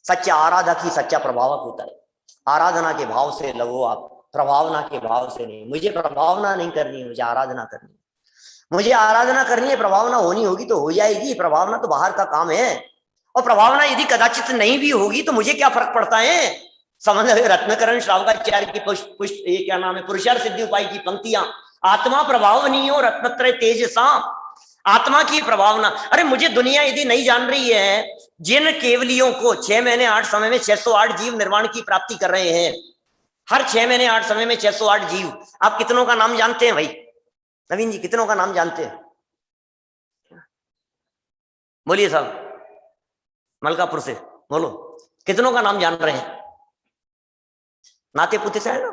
सच्चा आराधक ही सच्चा प्रभावक होता है। आराधना के भाव से लगो आप, प्रभावना के भाव से नहीं। मुझे प्रभावना नहीं करनी है, मुझे आराधना करनी है। मुझे आराधना करनी है, प्रभावना होनी होगी तो हो जाएगी, प्रभावना तो बाहर का काम है। और प्रभावना यदि कदाचित नहीं भी होगी तो मुझे क्या फर्क पड़ता है। समझ रत्नकरण श्रावकाचार्य की पुष्प ये क्या नाम है, पुरुषार्थ सिद्धि उपाय की पंक्तियां, आत्मा प्रभावनीय हो रत्नत्रय तेज सा, आत्मा की प्रभावना। अरे मुझे दुनिया यदि नहीं जान रही है, जिन केवलियों को 6 महीने 8 समय में 608 जीव निर्वाण की प्राप्ति कर रहे हैं, हर 6 महीने 8 समय में 608 जीव, आप कितनों का नाम जानते हैं भाई नवीन जी, कितनों का नाम जानते हैं? बोलिए साहब, मलकापुर से बोलो, कितनों का नाम जान रहे हैं? नाते पुते से है ना,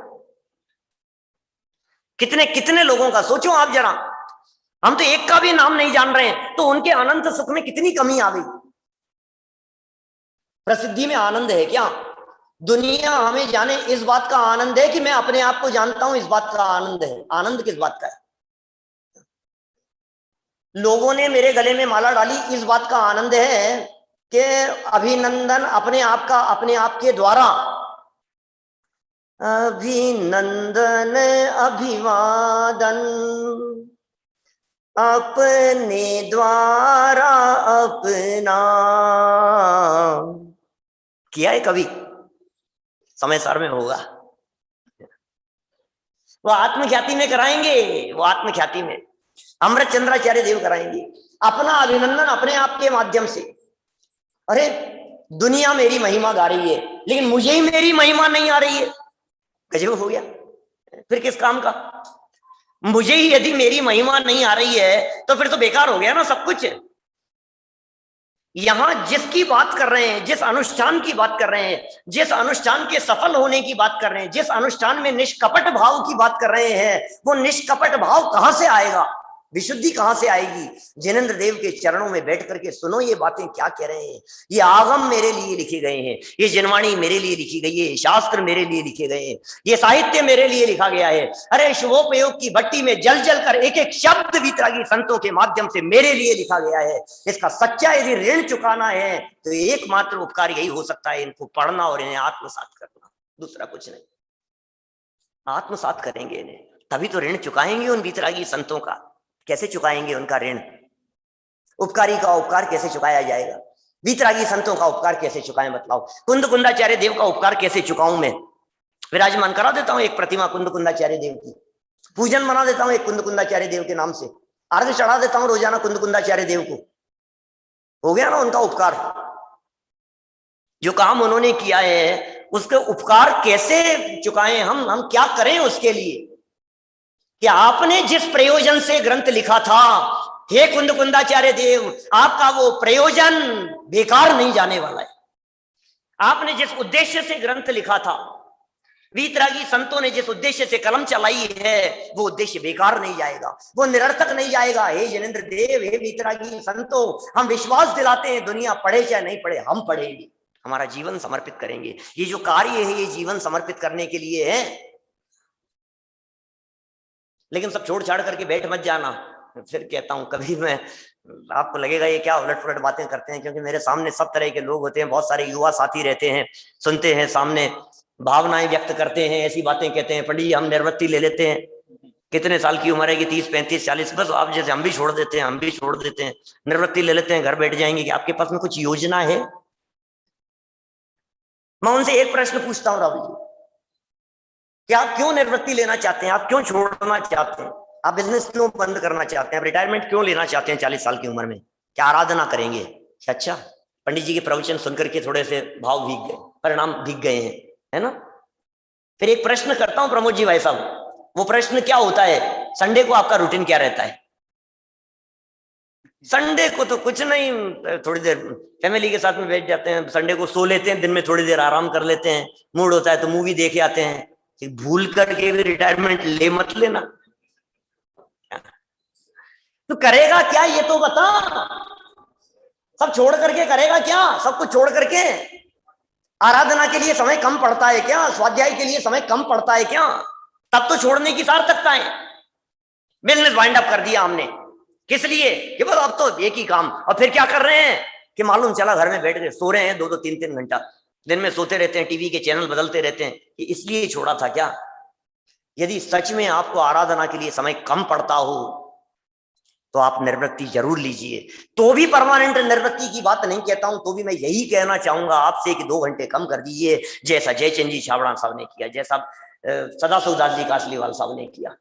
कितने कितने लोगों का सोचो आप जरा। हम तो एक का भी नाम नहीं जान रहे हैं, तो उनके अनंत सुख में कितनी कमी आ गई। प्रसिद्धि में आनंद है क्या? दुनिया हमें जाने इस बात का आनंद है कि मैं अपने आप को जानता हूं, इस बात का आनंद है। आनंद किस बात का है? लोगों ने मेरे गले में माला डाली, इस बात का आनंद है कि अभिनंदन अपने आप का, अपने आप के द्वारा। अभिनंदन अभिवादन अपने द्वारा अपना किया है कभी? समय सार में होगा, वो आत्मख्याति में कराएंगे, वो आत्मख्याति में अमृत चंद्राचार्य देव कराएंगे अपना अभिनंदन अपने आप के माध्यम से। अरे दुनिया मेरी महिमा गा रही है, लेकिन मुझे ही मेरी महिमा नहीं आ रही है, गजब हो गया। फिर किस काम का? मुझे ही यदि मेरी महिमा नहीं आ रही है तो फिर तो बेकार हो गया ना सब कुछ। यहां जिसकी बात कर रहे हैं, जिस अनुष्ठान की बात कर रहे हैं, जिस अनुष्ठान के सफल होने की बात कर रहे हैं, जिस अनुष्ठान में निष्कपट भाव की बात कर रहे हैं, वो निष्कपट भाव कहां से आएगा, विशुद्धि कहां से आएगी? जिनेंद्र देव के चरणों में बैठ करके सुनो ये बातें क्या कह रहे हैं। ये आगम मेरे लिए लिखे गए हैं, ये जिनवाणी मेरे लिए लिखी गई है, शास्त्र मेरे लिए लिखे गए हैं, ये साहित्य मेरे लिए लिखा गया है। अरे शुभोपयोग की भट्टी में जल जल कर एक एक शब्द वितरागी संतों के माध्यम से मेरे लिए लिखा गया है। इसका सच्चा यदि ऋण चुकाना है तो एकमात्र उपकार यही हो सकता है, इनको पढ़ना और इन्हें आत्मसात करना, दूसरा कुछ नहीं। आत्मसात करेंगे इन्हें, तभी तो ऋण चुकाएंगे उन वितरागी संतों का। कैसे चुकाएंगे उनका ऋण? उपकारी का उपकार कैसे चुकाया जाएगा? वितरागी संतों का उपकार कैसे चुकाएं बतलाओ? कुंद कुंदाचार्य देव का उपकार कैसे चुकाऊं मैं? विराजमान करा देता हूं एक प्रतिमा कुंद कुंदाचार्य देव की, पूजन बना देता हूं एक कुंद कुंदाचार्य देव के नाम से, अर्घ चढ़ा देता हूं रोजाना कुंद कुंदाचार्य देव को। हो गया ना उनका उपकार। जो काम उन्होंने किया है उसके उपकार कैसे चुकाएं हम क्या करें उसके लिए? कि आपने जिस प्रयोजन से ग्रंथ लिखा था हे कुंद कुंदाचार्य देव, आपका वो प्रयोजन बेकार नहीं जाने वाला है। आपने जिस उद्देश्य से ग्रंथ लिखा था, वीतरागी संतों ने जिस उद्देश्य से कलम चलाई है, वो उद्देश्य बेकार नहीं जाएगा, वो निरर्थक नहीं जाएगा। हे जिनेंद्र देव, हे वीतरागी संतों, हम विश्वास दिलाते हैं, दुनिया पढ़े चाहे नहीं पढ़े, हम पढ़ेंगे, हमारा जीवन समर्पित करेंगे। ये जो कार्य है, ये जीवन समर्पित करने के लिए है। लेकिन सब छोड़ छाड़ करके बैठ मत जाना। फिर कहता हूं, कभी मैं, आपको लगेगा ये क्या उलट पुलट बातें करते हैं, क्योंकि मेरे सामने सब तरह के लोग होते हैं, बहुत सारे युवा साथी रहते हैं, सुनते हैं, सामने भावनाएं व्यक्त करते हैं, ऐसी बातें कहते हैं, पंडित जी हम निवृत्ति ले लेते हैं, कितने साल की उम्र है कि 30 35 40, बस आप जैसे हम भी छोड़ देते हैं, हम भी छोड़ देते हैं, निवृत्ति ले लेते हैं, घर बैठ जाएंगे। कि आपके पास में कुछ योजना है? मैं उनसे एक प्रश्न पूछता हूँ राहुल जी, कि आप क्यों निवृत्ति लेना चाहते हैं? आप क्यों छोड़ना चाहते हैं? आप बिजनेस क्यों बंद करना चाहते हैं? रिटायरमेंट क्यों लेना चाहते हैं 40 साल की उम्र में? क्या आराधना करेंगे? अच्छा, पंडित जी के प्रवचन सुनकर के थोड़े से भाव भीग गए, परिणाम भीग गए हैं, है ना? फिर एक प्रश्न करता हूं प्रमोद जी भाई साहब, वो प्रश्न क्या होता है? संडे को आपका रूटीन क्या रहता है? संडे को तो कुछ नहीं, थोड़ी देर फैमिली के साथ में बैठ जाते हैं, संडे को सो लेते हैं, दिन में थोड़ी देर आराम कर लेते हैं, मूड होता है तो मूवी देखे आते हैं। भूल करके भी रिटायरमेंट ले मत लेना। तो करेगा क्या ये तो बता? सब छोड़ करके करेगा क्या? सब कुछ छोड़ करके? आराधना के लिए समय कम पड़ता है क्या? स्वाध्याय के लिए समय कम पड़ता है क्या? तब तो छोड़ने की सार्थकता है। बिजनेस वाइंड अप कर दिया हमने, किस लिए? कि बस अब तो एक ही काम। और फिर क्या कर रहे हैं कि मालूम चला घर में बैठ के सो रहे हैं 2-2 3-3 घंटा, दिन में सोते रहते हैं, टीवी के चैनल बदलते रहते हैं, कि इसलिए छोड़ा था क्या? यदि सच में आपको आराधना के लिए समय कम पड़ता हो तो आप निवृत्ति जरूर लीजिए। तो भी परमानेंट निवृत्ति की बात नहीं कहता हूं, तो भी मैं यही कहना चाहूंगा आपसे कि 2 घंटे कम कर दीजिए, जैसा जयचंद जी छाबड़ा साहब ने किया, जैसा सदाशिवदास जी कासलीवाल साहब ने किया।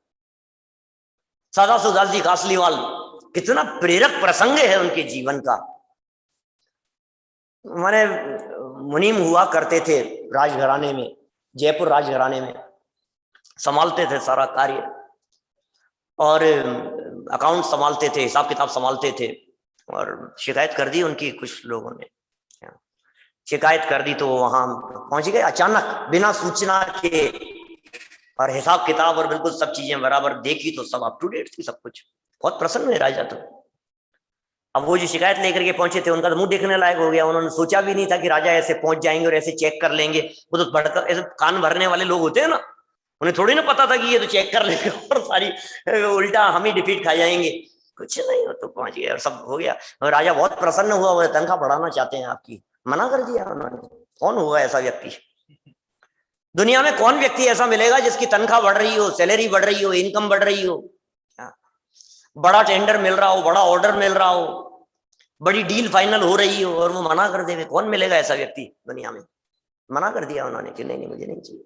सदाशिवदास जी कासलीवाल, कितना प्रेरक प्रसंग है उनके जीवन का। मैंने मुनीम हुआ करते थे राजघराने में, जयपुर राजघराने में संभालते थे सारा कार्य, और अकाउंट संभालते थे, हिसाब किताब संभालते थे। और शिकायत कर दी उनकी, कुछ लोगों ने शिकायत कर दी, तो वहां पहुंच गए अचानक बिना सूचना के, और हिसाब किताब और बिल्कुल सब चीजें बराबर देखी, तो सब अप टू डेट थी, सब कुछ। बहुत प्रसन्न हुए राजा। तो अब वो जो शिकायत लेकर के पहुंचे थे, उनका तो मुंह देखने लायक हो गया। उन्होंने सोचा भी नहीं था कि राजा ऐसे पहुंच जाएंगे और ऐसे चेक कर लेंगे। वो तो बढ़कर ऐसे कान भरने वाले लोग होते हैं ना, उन्हें थोड़ी ना पता था कि ये तो चेक कर लेंगे और सारी उल्टा हम ही डिफीट खा जाएंगे। कुछ नहीं, हो तो पहुंच गया और सब हो गया। और राजा बहुत प्रसन्न हुआ, वो तनख्वाह बढ़ाना चाहते हैं आपकी, मना कर दिया उन्होंने। कौन होगा ऐसा व्यक्ति? दुनिया में कौन व्यक्ति ऐसा मिलेगा जिसकी तनख्वाह बढ़ रही हो, सैलरी बढ़ रही हो, इनकम बढ़ रही हो, बड़ा टेंडर मिल रहा हो, बड़ा ऑर्डर मिल रहा हो, बड़ी डील फाइनल हो रही हो, और वो मना कर देवे? कौन मिलेगा ऐसा व्यक्ति दुनिया में? मना कर दिया उन्होंने कि नहीं नहीं, मुझे नहीं चाहिए।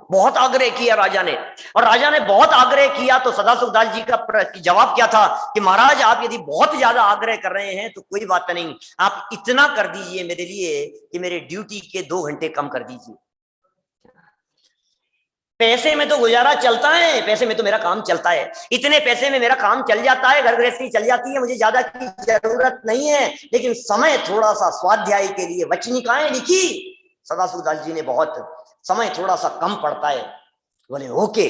बहुत आग्रह किया राजा ने, और राजा ने बहुत आग्रह किया तो सदाशिवदास जी का जवाब क्या था कि महाराज, आप यदि बहुत ज्यादा आग्रह कर रहे हैं तो कोई बात नहीं, आप इतना कर दीजिए मेरे लिए कि मेरे ड्यूटी के 2 घंटे कम कर दीजिए। पैसे में तो गुजारा चलता है, पैसे में तो मेरा काम चलता है, इतने पैसे में मेरा काम चल जाता है, घर गृहस्थी चल जाती है, मुझे ज्यादा की जरूरत नहीं है। लेकिन समय थोड़ा सा स्वाध्याय के लिए, वचनिकाएं लिखी सदाशिवदास जी ने, बहुत समय थोड़ा सा कम पड़ता है। बोले ओके,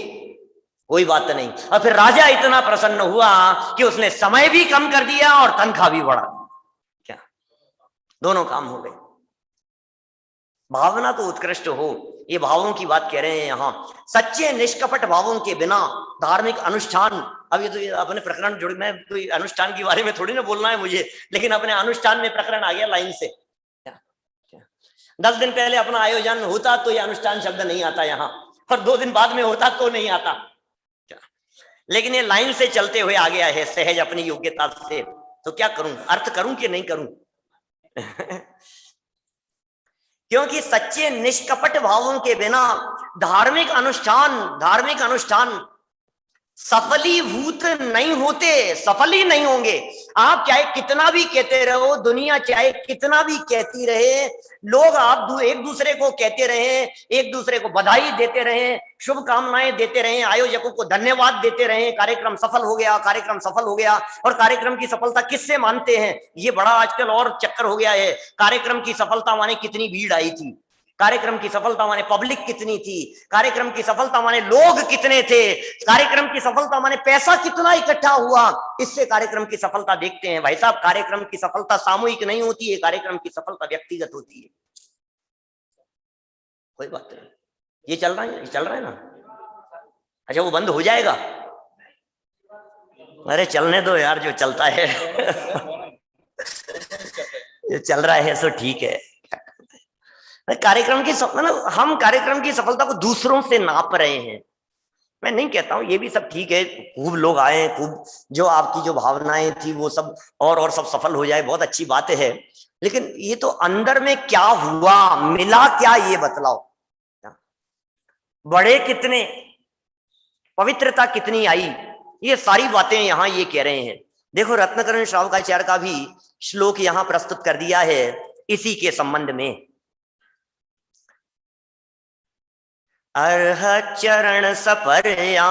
कोई बात नहीं। और फिर राजा इतना प्रसन्न हुआ कि उसने समय भी कम कर दिया और तनख्वाह भी बढ़ा दी। क्या दोनों काम हो गए। भावना तो उत्कृष्ट हो, ये भावों की बात कह रहे हैं यहाँ। सच्चे निष्कपट भावों के बिना धार्मिक अनुष्ठान, अब ये तो अपने प्रकरण जुड़, मैं कोई अनुष्ठान के बारे में थोड़ी ना बोलना है मुझे, लेकिन अपने अनुष्ठान में प्रकरण आ गया लाइन से। 10 दिन पहले अपना आयोजन होता तो ये अनुष्ठान शब्द नहीं आता यहाँ, और 2 दिन बाद में होता तो नहीं आता। लेकिन ये लाइन से चलते हुए आ गया है, सहज अपनी योग्यता से। तो क्या करूं, अर्थ करूं कि नहीं करूं? क्योंकि सच्चे निष्कपट भावों के बिना धार्मिक अनुष्ठान सफलीभूत नहीं होते, सफल ही नहीं होंगे। आप चाहे कितना भी कहते रहो, दुनिया चाहे कितना भी कहती रहे, लोग आप एक दूसरे को कहते रहे, एक दूसरे को बधाई देते रहे, शुभकामनाएं देते रहे, आयोजकों को धन्यवाद देते रहे, कार्यक्रम सफल हो गया, कार्यक्रम सफल हो गया। और कार्यक्रम की सफलता किससे मानते हैं? ये बड़ा आजकल और चक्कर हो गया है। कार्यक्रम की सफलता माने कितनी भीड़ आई थी, कार्यक्रम की सफलता माने पब्लिक कितनी थी, कार्यक्रम की सफलता माने लोग कितने थे, कार्यक्रम की सफलता माने पैसा कितना इकट्ठा हुआ। इससे कार्यक्रम की सफलता देखते हैं। भाई साहब, कार्यक्रम की सफलता सामूहिक नहीं होती है, कार्यक्रम की सफलता व्यक्तिगत होती है। कोई बात नहीं, ये चल रहा है, ये चल रहा है ना। अच्छा, वो बंद हो जाएगा? अरे चलने दो यार, जो चलता है जो चल रहा है सो ठीक है। कार्यक्रम की मतलब हम कार्यक्रम की सफलता को दूसरों से नाप रहे हैं। मैं नहीं कहता हूं, ये भी सब ठीक है, खूब लोग आए, खूब जो आपकी जो भावनाएं थी वो सब और सब सफल हो जाए, बहुत अच्छी बात है। लेकिन ये तो अंदर में क्या हुआ, मिला क्या, ये बतलाओ। बड़े कितने, पवित्रता कितनी आई, ये सारी बातें यहां ये कह रहे हैं। देखो, रत्नकरण श्रावकाचार्य का भी श्लोक यहां प्रस्तुत कर दिया है इसी के संबंध में। अर्ह चरण सपर्या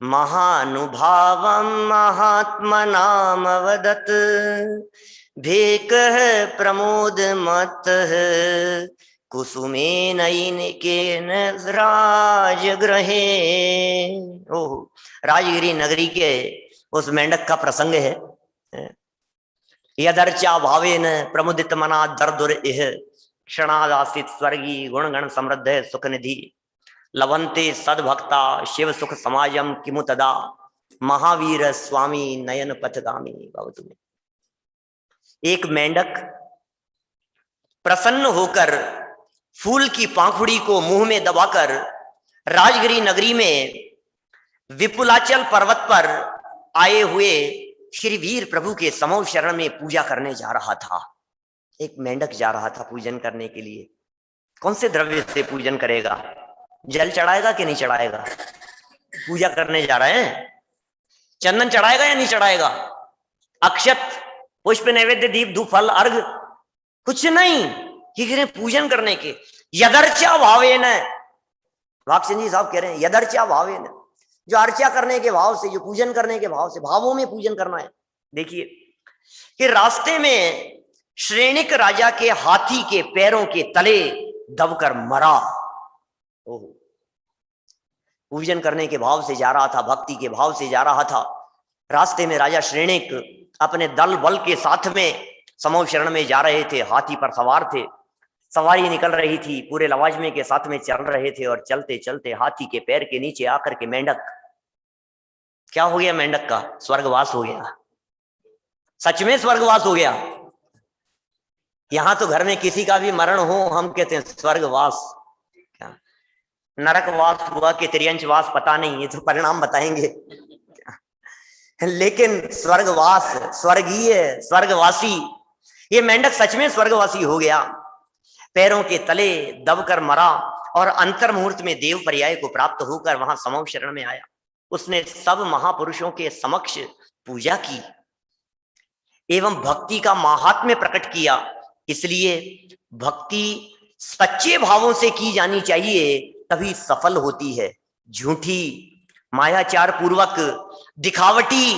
महानुभावं महात्मनाम वदत भेकः प्रमोद मत कुसुमे नयिकेन राजगृहे। ओह, राजगिरी नगरी के उस मेंढक का प्रसंग है। यदर्चा भावेन प्रमुदित मना दर्दुर इह क्षणादासित स्वर्गी गुणगण समृद्ध सुख निधि लवंते सद्भक्ता शिव सुख समाजम किमु तदा महावीर स्वामी नयन पथगामी भवतु। एक मेंढक प्रसन्न होकर फूल की पाखुड़ी को मुंह में दबाकर राजगिरी नगरी में विपुलाचल पर्वत पर आए हुए श्री वीर प्रभु के समो शरण में पूजा करने जा रहा था। एक मेंढक जा रहा था पूजन करने के लिए। कौन से द्रव्य से पूजन करेगा? जल चढ़ाएगा कि नहीं चढ़ाएगा? पूजा करने जा रहे हैं, चंदन चढ़ाएगा या नहीं चढ़ाएगा? अक्षत पुष्प नैवेद्य दीप धूप फल अर्घ कुछ नहीं, ये कह रहे पूजन करने के। यदर्चा भावेन, वाक्सन जी साहब कह रहे हैं यदर्चा भावेन, जो अर्चा करने के भाव से, जो पूजन करने के भाव से, भावों में पूजन करना है। देखिए कि रास्ते में श्रेणिक राजा के हाथी के पैरों के तले दबकर मरा। ओहो, पूजन करने के भाव से जा रहा था, भक्ति के भाव से जा रहा था। रास्ते में राजा श्रेणिक अपने दल बल के साथ में समो शरण में जा रहे थे, हाथी पर सवार थे, सवारी निकल रही थी, पूरे लवाजमे के साथ में चल रहे थे। और चलते चलते हाथी के पैर के नीचे आकर के मेंढक, क्या हो गया मेंढक का? स्वर्गवास हो गया। सच में स्वर्गवास हो गया। यहां तो घर में किसी का भी मरण हो, हम कहते हैं स्वर्गवास, क्या नरकवास हुआ कि त्रियंचवास पता नहीं, ये तो परिणाम बताएंगे। लेकिन स्वर्गवास, स्वर्गीय, स्वर्गवासी, ये मेंढक सच में स्वर्गवासी हो गया। पैरों के तले दबकर मरा और अंतर मुहूर्त में देव पर्याय को प्राप्त होकर वहां समो शरण में आया। उसने सब महापुरुषों के समक्ष पूजा की एवं भक्ति का महात्म्य प्रकट किया। इसलिए भक्ति सच्चे भावों से की जानी चाहिए, तभी सफल होती है। झूठी, मायाचार पूर्वक, दिखावटी,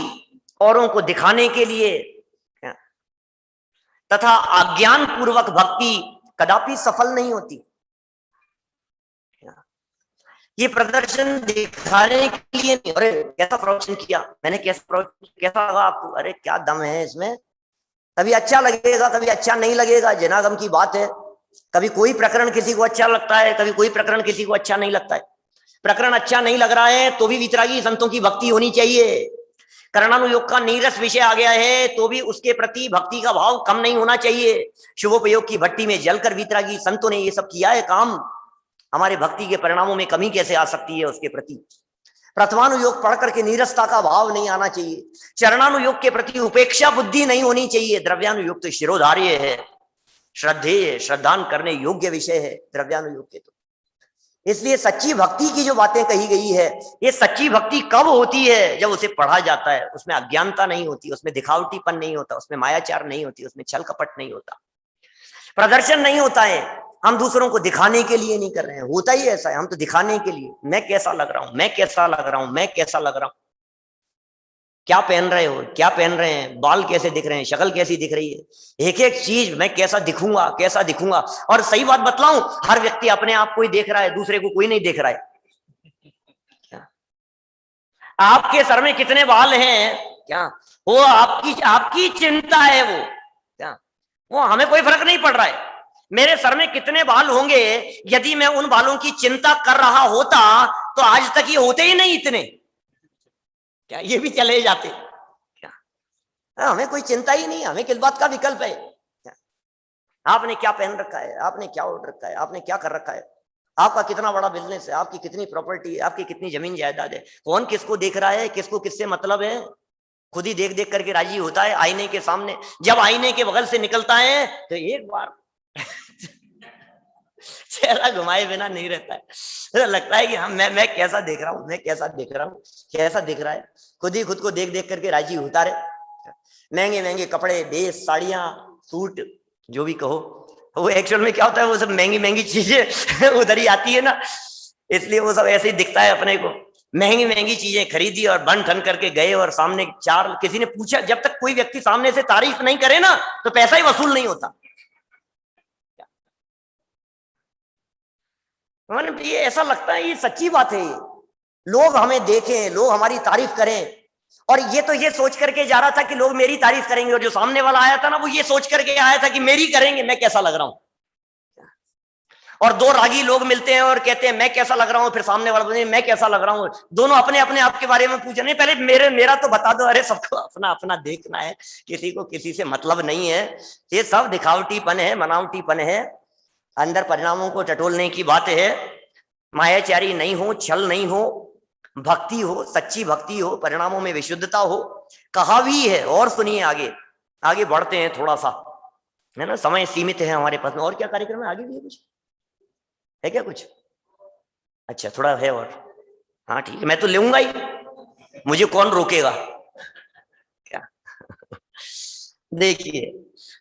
औरों को दिखाने के लिए तथा अज्ञान पूर्वक भक्ति कदापि सफल नहीं होती। ये प्रदर्शन दिखाने के लिए नहीं। अरे कैसा प्रवचन किया मैंने, कैसा लगा आपको? अरे क्या दम है इसमें। कभी अच्छा लगेगा, कभी अच्छा नहीं लगेगा, जनागम की बात है। कभी कोई प्रकरण किसी को अच्छा लगता है, कभी कोई प्रकरण किसी को अच्छा नहीं लगता है। प्रकरण अच्छा नहीं लग रहा है तो भी वितरागी संतों की भक्ति होनी चाहिए। कर्णानुयोग का नीरस विषय आ गया है तो भी उसके प्रति भक्ति का भाव कम नहीं होना चाहिए। शुभोपयोग की भट्टी में जलकर वितरागी संतों ने ये सब किया है काम। हमारे भक्ति के परिणामों में कमी कैसे आ सकती है उसके प्रति? प्रथमानुयोग पढ़ करके नीरसता का भाव नहीं आना चाहिए। चरणानुयोग के प्रति उपेक्षा बुद्धि नहीं होनी चाहिए। द्रव्यानुयोग तो शिरोधार्य है, श्रद्धेय, श्रद्धान करने योग्य विषय है द्रव्यानुयोग के। तो इसलिए सच्ची भक्ति की जो बातें कही गई है, ये सच्ची भक्ति कब होती है? जब उसे पढ़ा जाता है, उसमें अज्ञानता नहीं होती, उसमें दिखावटीपन नहीं होता, उसमें मायाचार नहीं होती, उसमें छल कपट नहीं होता, प्रदर्शन नहीं होता है। हम दूसरों को दिखाने के लिए नहीं कर रहे हैं, होता ही ऐसा है, हम तो दिखाने के लिए, मैं कैसा लग रहा हूं, मैं कैसा लग रहा हूं, मैं कैसा लग रहा हूं, क्या पहन रहे हो, क्या पहन रहे हैं, बाल कैसे दिख रहे हैं, शक्ल कैसी दिख रही है, एक एक चीज मैं कैसा दिखूंगा, कैसा दिखूंगा। और सही बात बतलाऊं, हर व्यक्ति अपने आप को ही देख रहा है, दूसरे को कोई नहीं देख रहा है। आपके सर में कितने बाल हैं, क्या वो आपकी आपकी चिंता है, वो क्या, वो हमें कोई फर्क नहीं पड़ रहा है। मेरे सर में कितने बाल होंगे, यदि मैं उन बालों की चिंता कर रहा होता तो आज तक ये होते ही नहीं इतने, क्या ये भी चले जाते क्या? हमें कोई चिंता ही नहीं, हमें किस बात का विकल्प है? क्या? आपने क्या पहन रखा है, आपने क्या ओढ़ रखा है, आपने क्या कर रखा है, आपका कितना बड़ा बिजनेस है, आपकी कितनी प्रॉपर्टी है, आपकी कितनी जमीन जायदाद है, कौन किसको देख रहा है, किसको किससे मतलब है, खुद ही देख देख करके राजी होता है आईने के सामने। जब आईने के बगल से निकलता है तो एक बार चेहरा घुमाए बिना नहीं रहता है, तो लगता है कि हम मैं कैसा देख रहा हूँ, मैं कैसा देख रहा हूँ, कैसा दिख रहा है, खुद ही खुद को देख देख करके राजी होता रहे। महंगे महंगे कपड़े, ड्रेस, साड़ियां, सूट, जो भी कहो, वो एक्चुअल में क्या होता है, वो सब महंगी महंगी चीजें उधर ही आती है ना, इसलिए वो सब ऐसे ही दिखता है अपने को। महंगी महंगी चीजें खरीदी और बन ठन करके गए, और सामने चार किसी ने पूछा, जब तक कोई व्यक्ति सामने से तारीफ नहीं करे ना तो पैसा ही वसूल नहीं होता। ये ऐसा लगता है, ये सच्ची बात है, ये लोग हमें देखें, लोग हमारी तारीफ करें, और ये तो ये सोच करके जा रहा था कि लोग मेरी तारीफ करेंगे, और जो सामने वाला आया था ना वो ये सोच करके आया था कि मेरी करेंगे, मैं कैसा लग रहा हूं। और दो रागी लोग मिलते हैं और कहते हैं मैं कैसा लग रहा हूं, फिर सामने वाला बोलते हैं मैं कैसा लग रहा हूं, दोनों अपने अपने आप के बारे में पूछ रहे हैं, पहले मेरा तो बता दो। अरे सबको अपना अपना देखना है, किसी को किसी से मतलब नहीं है, ये सब दिखावटीपन है, बनावटीपन है, अंदर परिणामों को टटोलने की बात है। मायाचारी नहीं हो, छल नहीं हो, भक्ति हो, सच्ची भक्ति हो, परिणामों में विशुद्धता हो। कहा भी है, और सुनिए, आगे आगे बढ़ते हैं थोड़ा सा, है ना, समय सीमित है हमारे पास में। और क्या कार्यक्रम है, आगे भी है कुछ, है क्या कुछ? अच्छा थोड़ा है और, हाँ ठीक है, मैं तो लूंगा ही, मुझे कौन रोकेगा क्या? देखिए,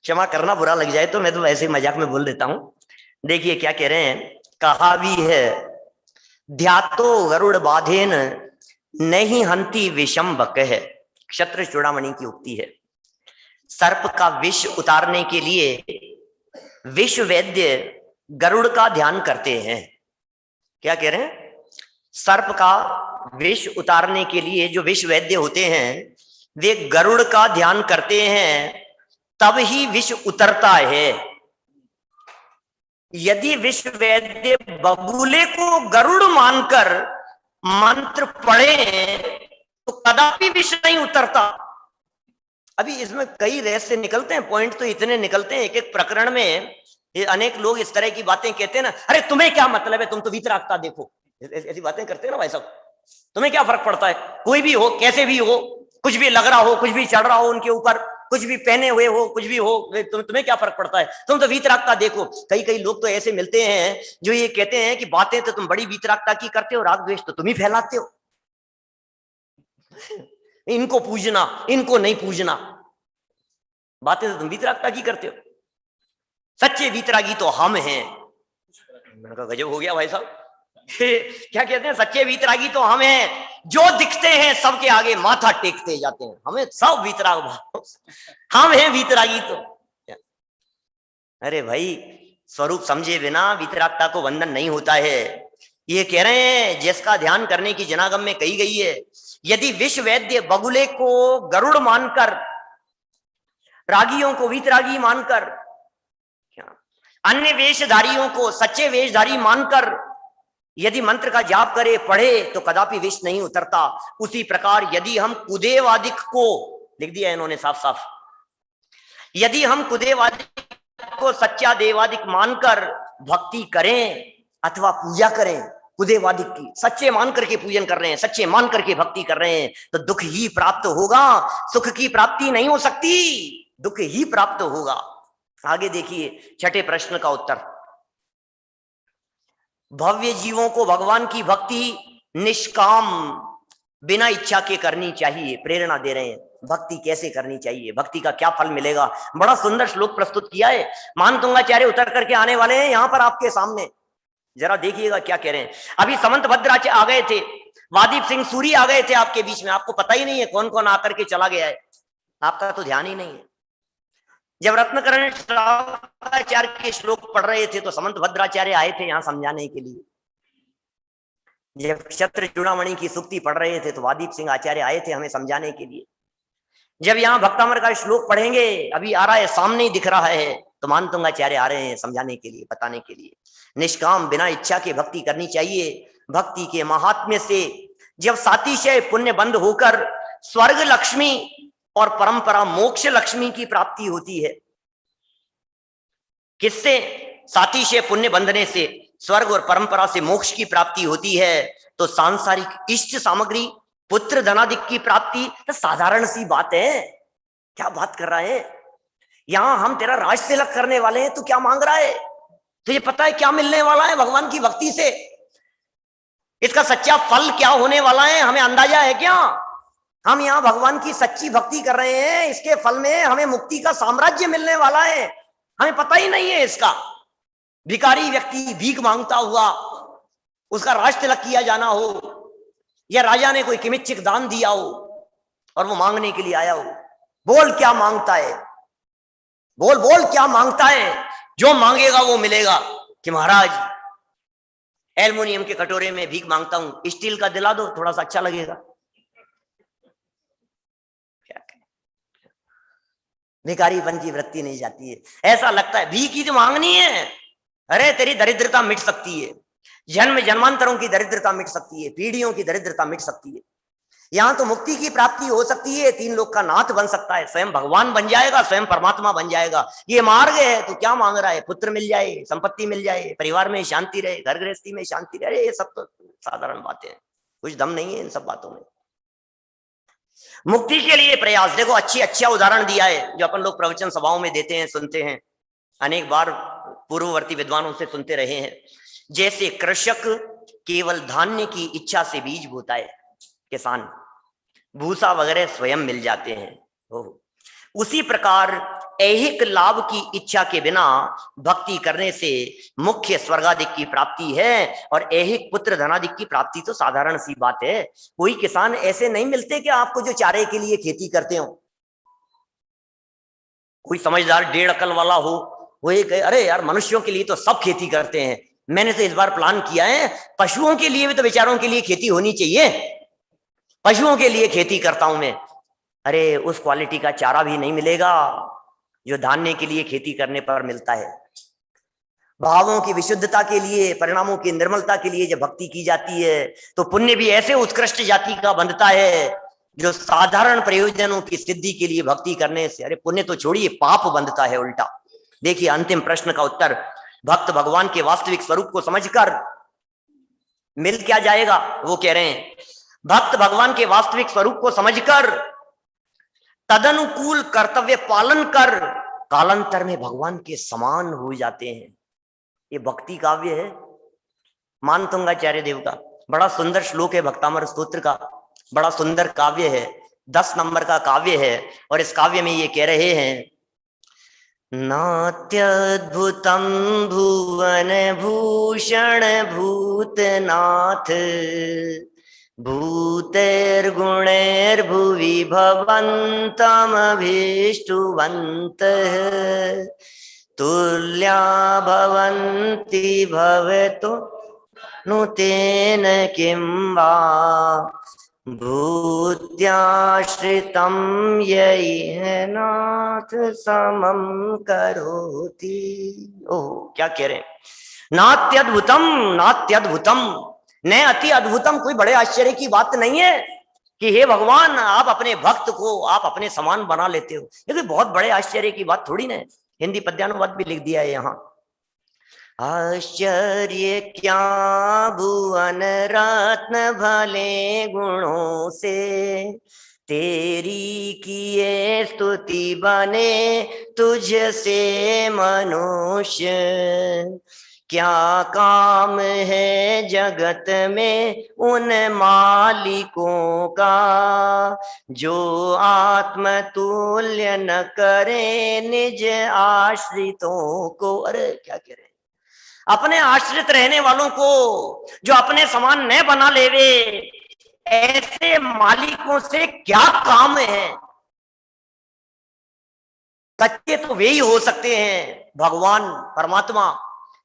क्षमा करना, बुरा लग जाए तो मैं तो ऐसे मजाक में बोल देता हूं। देखिए क्या कह रहे हैं, कहा भी है, ध्यातो गरुड़ बाधेन नहीं हंती विषम बकह, क्षत्र चूड़ामणि की उक्ति है। सर्प का विष उतारने के लिए विष वैद्य गरुड़ का ध्यान करते हैं। क्या कह रहे हैं? सर्प का विष उतारने के लिए जो विष वैद्य होते हैं वे गरुड़ का ध्यान करते हैं, तब ही विष उतरता है। यदि विष वैद्य बगुले को गरुड़ मानकर मंत्र पढ़े तो कदापि विष नहीं उतरता। अभी इसमें कई रहस्य निकलते हैं, पॉइंट तो इतने निकलते हैं एक एक प्रकरण में। ये अनेक लोग इस तरह की बातें कहते हैं ना, अरे तुम्हें क्या मतलब है, तुम तो वीतरागता देखो, ऐसी बातें करते हैं ना भाई साहब, तुम्हें क्या फर्क पड़ता है, कोई भी हो, कैसे भी हो, कुछ भी लग रहा हो, कुछ भी चढ़ रहा हो उनके ऊपर, कुछ भी पहने हुए हो, कुछ भी हो, तुम्हें क्या फर्क पड़ता है, तुम तो वीतरागता देखो। कई कई लोग तो ऐसे मिलते हैं जो ये कहते हैं कि बातें तो तुम बड़ी वीतरागता की करते हो, राग द्वेष तो तुम ही फैलाते हो, इनको पूजना, इनको नहीं पूजना, बातें तो तुम वीतरागता की करते हो, सच्चे वीतरागी तो हम हैं। मैंने कहा गजब हो गया भाई साहब, क्या कहते हैं, सच्चे वीतरागी तो हम हैं, जो दिखते हैं सबके आगे माथा टेकते जाते हैं, हमें सब वीतराग भाव, हम हैं वीतरागी तो। अरे भाई, स्वरूप समझे बिना वीतरागता को वंदन नहीं होता है। ये कह रहे हैं जिसका ध्यान करने की जनागम में कही गई है, यदि विश्व वैद्य बगुले को गरुड़ मानकर, रागियों को वीतरागी मानकर, अन्य वेशधारियों को सच्चे वेशधारी मानकर यदि मंत्र का जाप करे, पढ़े, तो कदापि विष नहीं उतरता। उसी प्रकार यदि हम कुदेवादिक को, लिख दिया इन्होंने साफ साफ, यदि हम कुदेवादिक को सच्चा देवादिक मानकर भक्ति करें अथवा पूजा करें, कुदेवादिक की सच्चे मान करके पूजन कर रहे हैं, सच्चे मान करके भक्ति कर रहे हैं, तो दुख ही प्राप्त होगा, सुख की प्राप्ति नहीं हो सकती, दुख ही प्राप्त होगा। आगे देखिए छठे प्रश्न का उत्तर, भव्य जीवों को भगवान की भक्ति निष्काम बिना इच्छा के करनी चाहिए, प्रेरणा दे रहे हैं। भक्ति कैसे करनी चाहिए, भक्ति का क्या फल मिलेगा, बड़ा सुंदर श्लोक प्रस्तुत किया है। मानतुंगाचार्य उतर करके आने वाले हैं यहां पर आपके सामने, जरा देखिएगा क्या कह रहे हैं। अभी समंत भद्राचार्य आ गए थे, वादीप सिंह सूरी आ गए थे आपके बीच में, आपको पता ही नहीं है कौन कौन आकर के चला गया है, आपका तो ध्यान ही नहीं है। जब रत्नकरण श्रावकाचार्य के श्लोक पढ़ रहे थे तो समंत भद्राचार्य आए थे यहां समझाने के लिए। जब क्षत्र चूड़ामणि की सूक्ति पढ़ रहे थे तो वादीप सिंह आचार्य आए थे हमें समझाने के लिए। जब यहाँ भक्तामर का श्लोक पढ़ेंगे, अभी आ रहा है सामने ही दिख रहा है, तो मानतुंगाचार्य आ रहे हैं समझाने के लिए, बताने के लिए। निष्काम बिना इच्छा के भक्ति करनी चाहिए। भक्ति के महात्म्य से जब सातिशय पुण्य बंद होकर स्वर्ग लक्ष्मी और परंपरा मोक्ष लक्ष्मी की प्राप्ति होती है। किससे? सातिशय पुण्य बंधने से स्वर्ग और परंपरा से मोक्ष की प्राप्ति होती है। तो सांसारिक इष्ट सामग्री, पुत्र धनादिक की प्राप्ति तो साधारण सी बात है। क्या बात कर रहा है, यहां हम तेरा राज तिलक करने वाले हैं, तू क्या मांग रहा है? तुझे पता है क्या मिलने वाला है भगवान की भक्ति से? इसका सच्चा फल क्या होने वाला है, हमें अंदाजा है क्या? हम यहाँ भगवान की सच्ची भक्ति कर रहे हैं, इसके फल में हमें मुक्ति का साम्राज्य मिलने वाला है, हमें पता ही नहीं है इसका। भिखारी व्यक्ति भीख मांगता हुआ, उसका राज तिलक किया जाना हो, या राजा ने कोई किमिच्छिक दान दिया हो और वो मांगने के लिए आया हो, बोल क्या मांगता है, बोल बोल क्या मांगता है? जो मांगेगा वो मिलेगा। कि महाराज एल्युमिनियम के कटोरे में भीख मांगता हूं, स्टील का दिला दो, थोड़ा सा अच्छा लगेगा। क्या भिखारीपन की वृत्ति नहीं जाती है, ऐसा लगता है भीख ही तो मांगनी है। अरे तेरी दरिद्रता मिट सकती है, जन्म जन्मांतरों की दरिद्रता मिट सकती है, पीढ़ियों की दरिद्रता मिट सकती है। यहां तो मुक्ति की प्राप्ति हो सकती है, तीन लोक का नाथ बन सकता है, स्वयं भगवान बन जाएगा, स्वयं परमात्मा बन जाएगा। ये मार्ग है, तो क्या मांग रहा है? पुत्र मिल जाए, संपत्ति मिल जाए, परिवार में शांति रहे, घर गृहस्थी में शांति रहे। अरे ये सब तो साधारण बातें हैं, कुछ दम नहीं है इन सब बातों में। मुक्ति के लिए प्रयास, देखो अच्छा उदाहरण दिया है जो अपन लोग प्रवचन सभाओं में देते हैं, सुनते हैं, अनेक बार पूर्ववर्ती विद्वानों से सुनते रहे हैं। जैसे कृषक केवल धान्य की इच्छा से बीज बोता है, किसान भूसा वगैरह स्वयं मिल जाते हैं। उसी प्रकार ऐहिक लाभ की इच्छा के बिना भक्ति करने से मुख्य स्वर्गादिक की प्राप्ति है, और ऐहिक पुत्र धनादिक की प्राप्ति तो साधारण सी बात है। कोई किसान ऐसे नहीं मिलते कि आपको जो चारे के लिए खेती करते हो। कोई समझदार डेढ़ अकल वाला हो, वो ये कहे अरे यार मनुष्यों के लिए तो सब खेती करते हैं, मैंने तो इस बार प्लान किया है पशुओं के लिए भी तो बेचारों के लिए खेती होनी चाहिए, पशुओं के लिए खेती करता हूं मैं। अरे उस क्वालिटी का चारा भी नहीं मिलेगा जो धान्य के लिए खेती करने पर मिलता है। भावों की विशुद्धता के लिए, परिणामों की निर्मलता के लिए जब भक्ति की जाती है तो पुण्य भी ऐसे उत्कृष्ट जाति का बनता है जो साधारण प्रयोजनों की सिद्धि के लिए भक्ति करने से, अरे पुण्य तो छोड़िए पाप बंधता है उल्टा। देखिए अंतिम प्रश्न का उत्तर, भक्त भगवान के वास्तविक स्वरूप को समझकर मिल क्या जाएगा? वो कह रहे हैं भक्त भगवान के वास्तविक स्वरूप को समझकर तदनुकूल कर्तव्य पालन कर कालांतर में भगवान के समान हो जाते हैं। ये भक्ति काव्य है मानतुंगाचार्य देव का, बड़ा सुंदर श्लोक है भक्तामर स्तोत्र का, बड़ा सुंदर काव्य है, 10 नंबर का काव्य है। और इस काव्य में ये कह रहे हैं, नात्यद्भुतम भुवन भूषण भूतनाथ भूतैर्गुणैर्भुवि भवन्तमभीष्टुवन्तः तुल्या भवन्ति भवतो नु तेन किं वा भूत्याश्रितं यैः नाथ समं करोति। ओह क्या कह रहे हैं, नात्यद्भुतम नात्यद्भुतम, न अति अद्भुतम, कोई बड़े आश्चर्य की बात नहीं है कि हे भगवान आप अपने भक्त को आप अपने समान बना लेते हो। ये कोई बहुत बड़े आश्चर्य की बात थोड़ी ना। हिंदी पद्यानुवाद भी लिख दिया है यहाँ, आश्चर्य क्या भुवन रत्न भले गुणों से तेरी किए स्तुति बने तुझसे मनुष्य क्या काम है जगत में उन मालिकों का, जो आत्म तुल्य न करे निज आश्रितों को। अरे क्या कह रहे हैं, अपने आश्रित रहने वालों को जो अपने समान न बना लेवे, ऐसे मालिकों से क्या काम है। सच्चे तो वे ही हो सकते हैं, भगवान परमात्मा।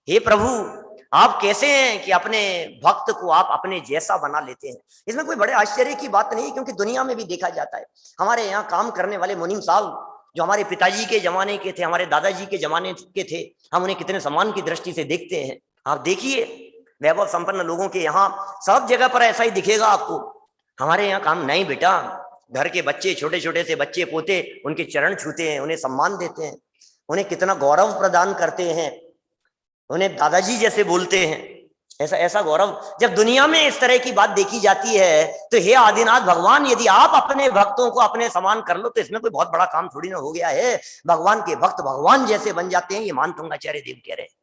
हे प्रभु, आप कैसे हैं कि अपने भक्त को आप अपने जैसा बना लेते हैं। इसमें कोई बड़े आश्चर्य की बात नहीं, क्योंकि दुनिया में भी देखा जाता है। हमारे यहाँ काम करने वाले मुनीम साहब, जो हमारे पिताजी के जमाने के थे, हमारे दादाजी के जमाने के थे, हम उन्हें कितने सम्मान की दृष्टि से देखते हैं। आप देखिए, वैभव संपन्न लोगों के यहाँ सब जगह पर ऐसा ही दिखेगा आपको। हमारे यहाँ काम नहीं बेटा, घर के बच्चे, छोटे छोटे से बच्चे पोते उनके चरण छूते हैं, उन्हें सम्मान देते हैं, उन्हें कितना गौरव प्रदान करते हैं, उन्हें दादाजी जैसे बोलते हैं। ऐसा ऐसा गौरव जब दुनिया में इस तरह की बात देखी जाती है, तो हे आदिनाथ भगवान, यदि आप अपने भक्तों को अपने समान कर लो तो इसमें कोई बहुत बड़ा काम थोड़ी ना हो गया है। भगवान के भक्त भगवान जैसे बन जाते हैं, ये मानतुंगाचार्य देव कह रहे हैं।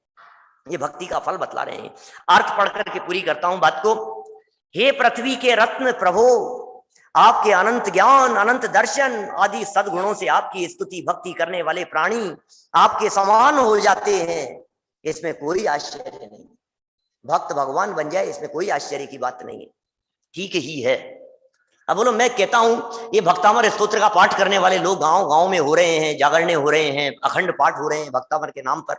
ये भक्ति का फल बतला रहे हैं। अर्थ पढ़ करके पूरी करता हूं बात को। हे पृथ्वी के रत्न प्रभो, आपके अनंत ज्ञान, अनंत दर्शन आदि सद्गुणों से आपकी स्तुति भक्ति करने वाले प्राणी आपके समान हो जाते हैं, इसमें कोई आश्चर्य नहीं। भक्त भगवान बन जाए, इसमें कोई आश्चर्य की बात नहीं है, ठीक ही है। अब बोलो, मैं कहता हूं ये भक्तामर स्तोत्र का पाठ करने वाले लोग गांव गांव में हो रहे हैं, जागरणे हो रहे हैं, अखंड पाठ हो रहे हैं भक्तामर के नाम पर,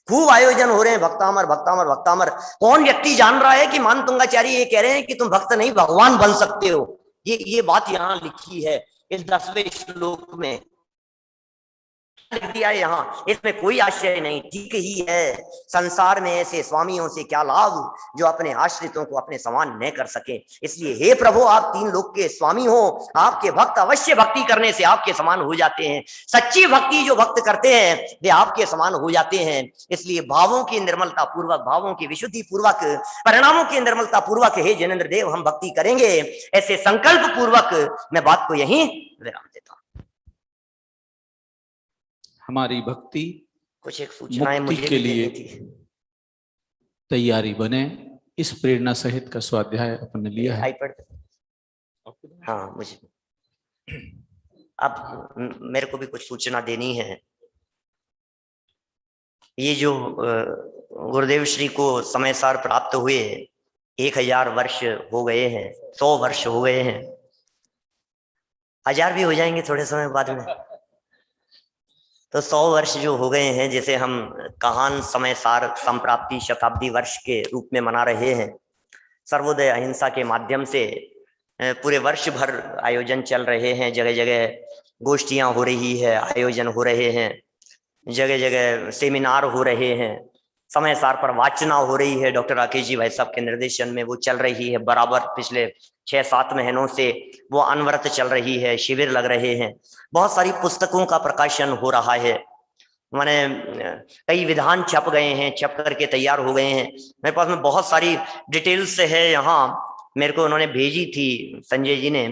खूब आयोजन हो रहे हैं, भक्तामर भक्तामर भक्तामर। कौन व्यक्ति जान रहा है कि मानतुंगाचार्य ये कह रहे हैं कि तुम भक्त नहीं भगवान बन सकते हो। ये बात यहां लिखी है इस 10वें श्लोक में लिख दिया है यहाँ, इसमें कोई आश्चर्य नहीं, ठीक ही है। संसार में ऐसे स्वामियों से क्या लाभ जो अपने आश्रितों को अपने समान न कर सके। इसलिए हे प्रभु, आप तीन लोक के स्वामी हो, आपके भक्त अवश्य भक्ति करने से आपके समान हो जाते हैं। सच्ची भक्ति जो भक्त करते हैं वे आपके समान हो जाते हैं। इसलिए भावों की निर्मलता पूर्वक, भावों की विशुद्धि पूर्वक, परिणामों की निर्मलता पूर्वक हे जिनेंद्र देव हम भक्ति करेंगे, ऐसे संकल्प पूर्वक मैं बात को यहीं विराम देता हूं। हमारी भक्ति कुछ एक सूचनाएं मुझे के लिए तैयारी बने, इस प्रेरणा सहित का स्वाध्याय अपन ने लिया है। आईपैड, हाँ मुझे अब मेरे को भी कुछ सूचना देनी है। ये जो गुरुदेव श्री को समय सार प्राप्त हुए 1000 वर्ष हो गए हैं, 100 वर्ष हो गए हैं, 1000 भी हो जाएंगे थोड़े समय बाद में, तो 100 वर्ष जो हो गए हैं, जैसे हम कहान समय सार संप्राप्ति शताब्दी वर्ष के रूप में मना रहे हैं। सर्वोदय अहिंसा के माध्यम से पूरे वर्ष भर आयोजन चल रहे हैं, जगह जगह गोष्ठियां हो रही है, आयोजन हो रहे हैं, जगह जगह सेमिनार हो रहे हैं, समय सार पर वाचना हो रही है, डॉक्टर राकेश जी भाई साहब के निर्देशन में वो चल रही है बराबर। पिछले 6-7 महीनों से वो अनवरत चल रही है, शिविर लग रहे हैं, बहुत सारी पुस्तकों का प्रकाशन हो रहा है, माने कई विधान छप गए हैं, छप करके तैयार हो गए हैं। मेरे पास में बहुत सारी डिटेल्स है, यहाँ मेरे को उन्होंने भेजी थी संजय जी ने,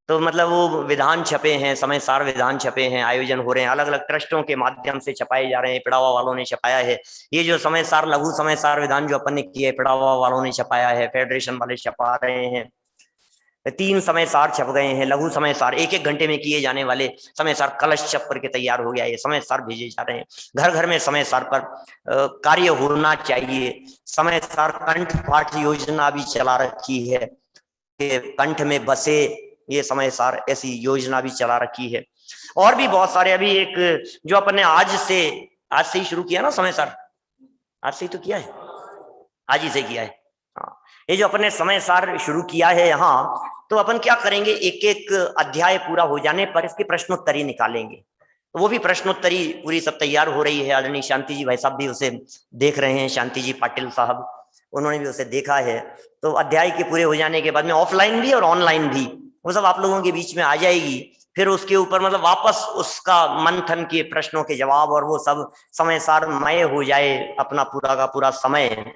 तो मतलब वो विधान छपे हैं, समय सार विधान छपे हैं, आयोजन हो रहे हैं, अलग अलग ट्रस्टों के माध्यम से छपाए जा रहे हैं, पिड़ावा वालों ने छपाया है। ये जो समय सार लघु समय सार विधान जो अपन ने किया है, पिड़ावा वालों ने छपाया है, फेडरेशन वाले छपा रहे हैं। 3 समय सार छप गए हैं, लघु समय सार 1-1 घंटे में किए जाने वाले समय सार कलश छप करके तैयार हो गया है, समय सार भेजे जा रहे हैं। घर घर में समय सार पर कार्य होना चाहिए। समय सार कंठ पाठ योजना भी चला रखी है, कंठ में बसे ये समय सार, ऐसी योजना भी चला रखी है। और भी बहुत सारे, अभी एक जो अपन ने आज से ही शुरू किया ना समय सार, आज से ही तो किया है, आज ही से किया है। हाँ, ये जो अपन ने समय सार शुरू किया है यहाँ, तो अपन क्या करेंगे, एक एक अध्याय पूरा हो जाने पर इसकी प्रश्नोत्तरी निकालेंगे। तो वो भी प्रश्नोत्तरी पूरी सब तैयार हो रही है। आदरणीय शांति जी भाई साहब भी उसे देख रहे हैं, शांति जी पाटिल साहब, उन्होंने भी उसे देखा है। तो अध्याय के पूरे हो जाने के बाद में ऑफलाइन भी और ऑनलाइन भी वो सब आप लोगों के बीच में आ जाएगी। फिर उसके ऊपर मतलब वापस उसका मंथन के प्रश्नों के जवाब और वो सब समय सारमय हो जाए अपना पूरा का पूरा समय।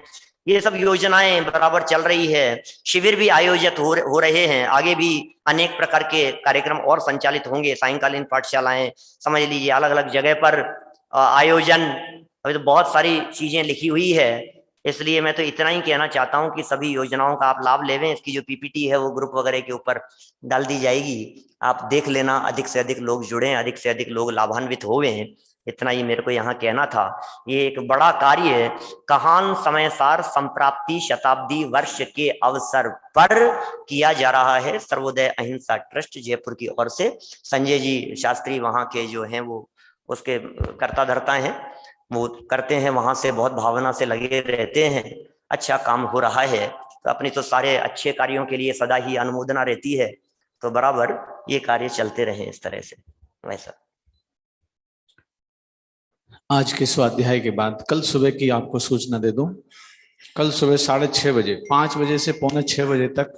ये सब योजनाएं बराबर चल रही है। शिविर भी आयोजित हो रहे हैं, आगे भी अनेक प्रकार के कार्यक्रम और संचालित होंगे। सायंकालीन पाठशालाएं समझ लीजिए, अलग अलग जगह पर आयोजन अभी तो बहुत सारी चीजें लिखी हुई है, इसलिए मैं तो इतना ही कहना चाहता हूँ कि सभी योजनाओं का आप लाभ लेवें। इसकी जो पीपीटी है वो ग्रुप वगैरह के ऊपर डाल दी जाएगी, आप देख लेना, अधिक से अधिक लोग जुड़ें, अधिक से अधिक लोग लाभान्वित होवे हैं। इतना ही मेरे को यहाँ कहना था। ये एक बड़ा कार्य है, कहान समयसार संप्राप्ति शताब्दी वर्ष के अवसर पर किया जा रहा है सर्वोदय अहिंसा ट्रस्ट जयपुर की ओर से। संजय जी शास्त्री वहाँ के जो हैं वो उसके कर्ता धर्ता हैं, वो करते हैं, वहां से बहुत भावना से लगे रहते हैं, अच्छा काम हो रहा है। तो अपनी तो सारे अच्छे कार्यों के लिए सदा ही अनुमोदना रहती है, तो बराबर ये कार्य चलते रहे इस तरह से। वैसा आज के स्वाध्याय के बाद कल सुबह की आपको सूचना दे दूं, कल सुबह 6:30 बजे, 5 बजे से पौने 6 बजे तक,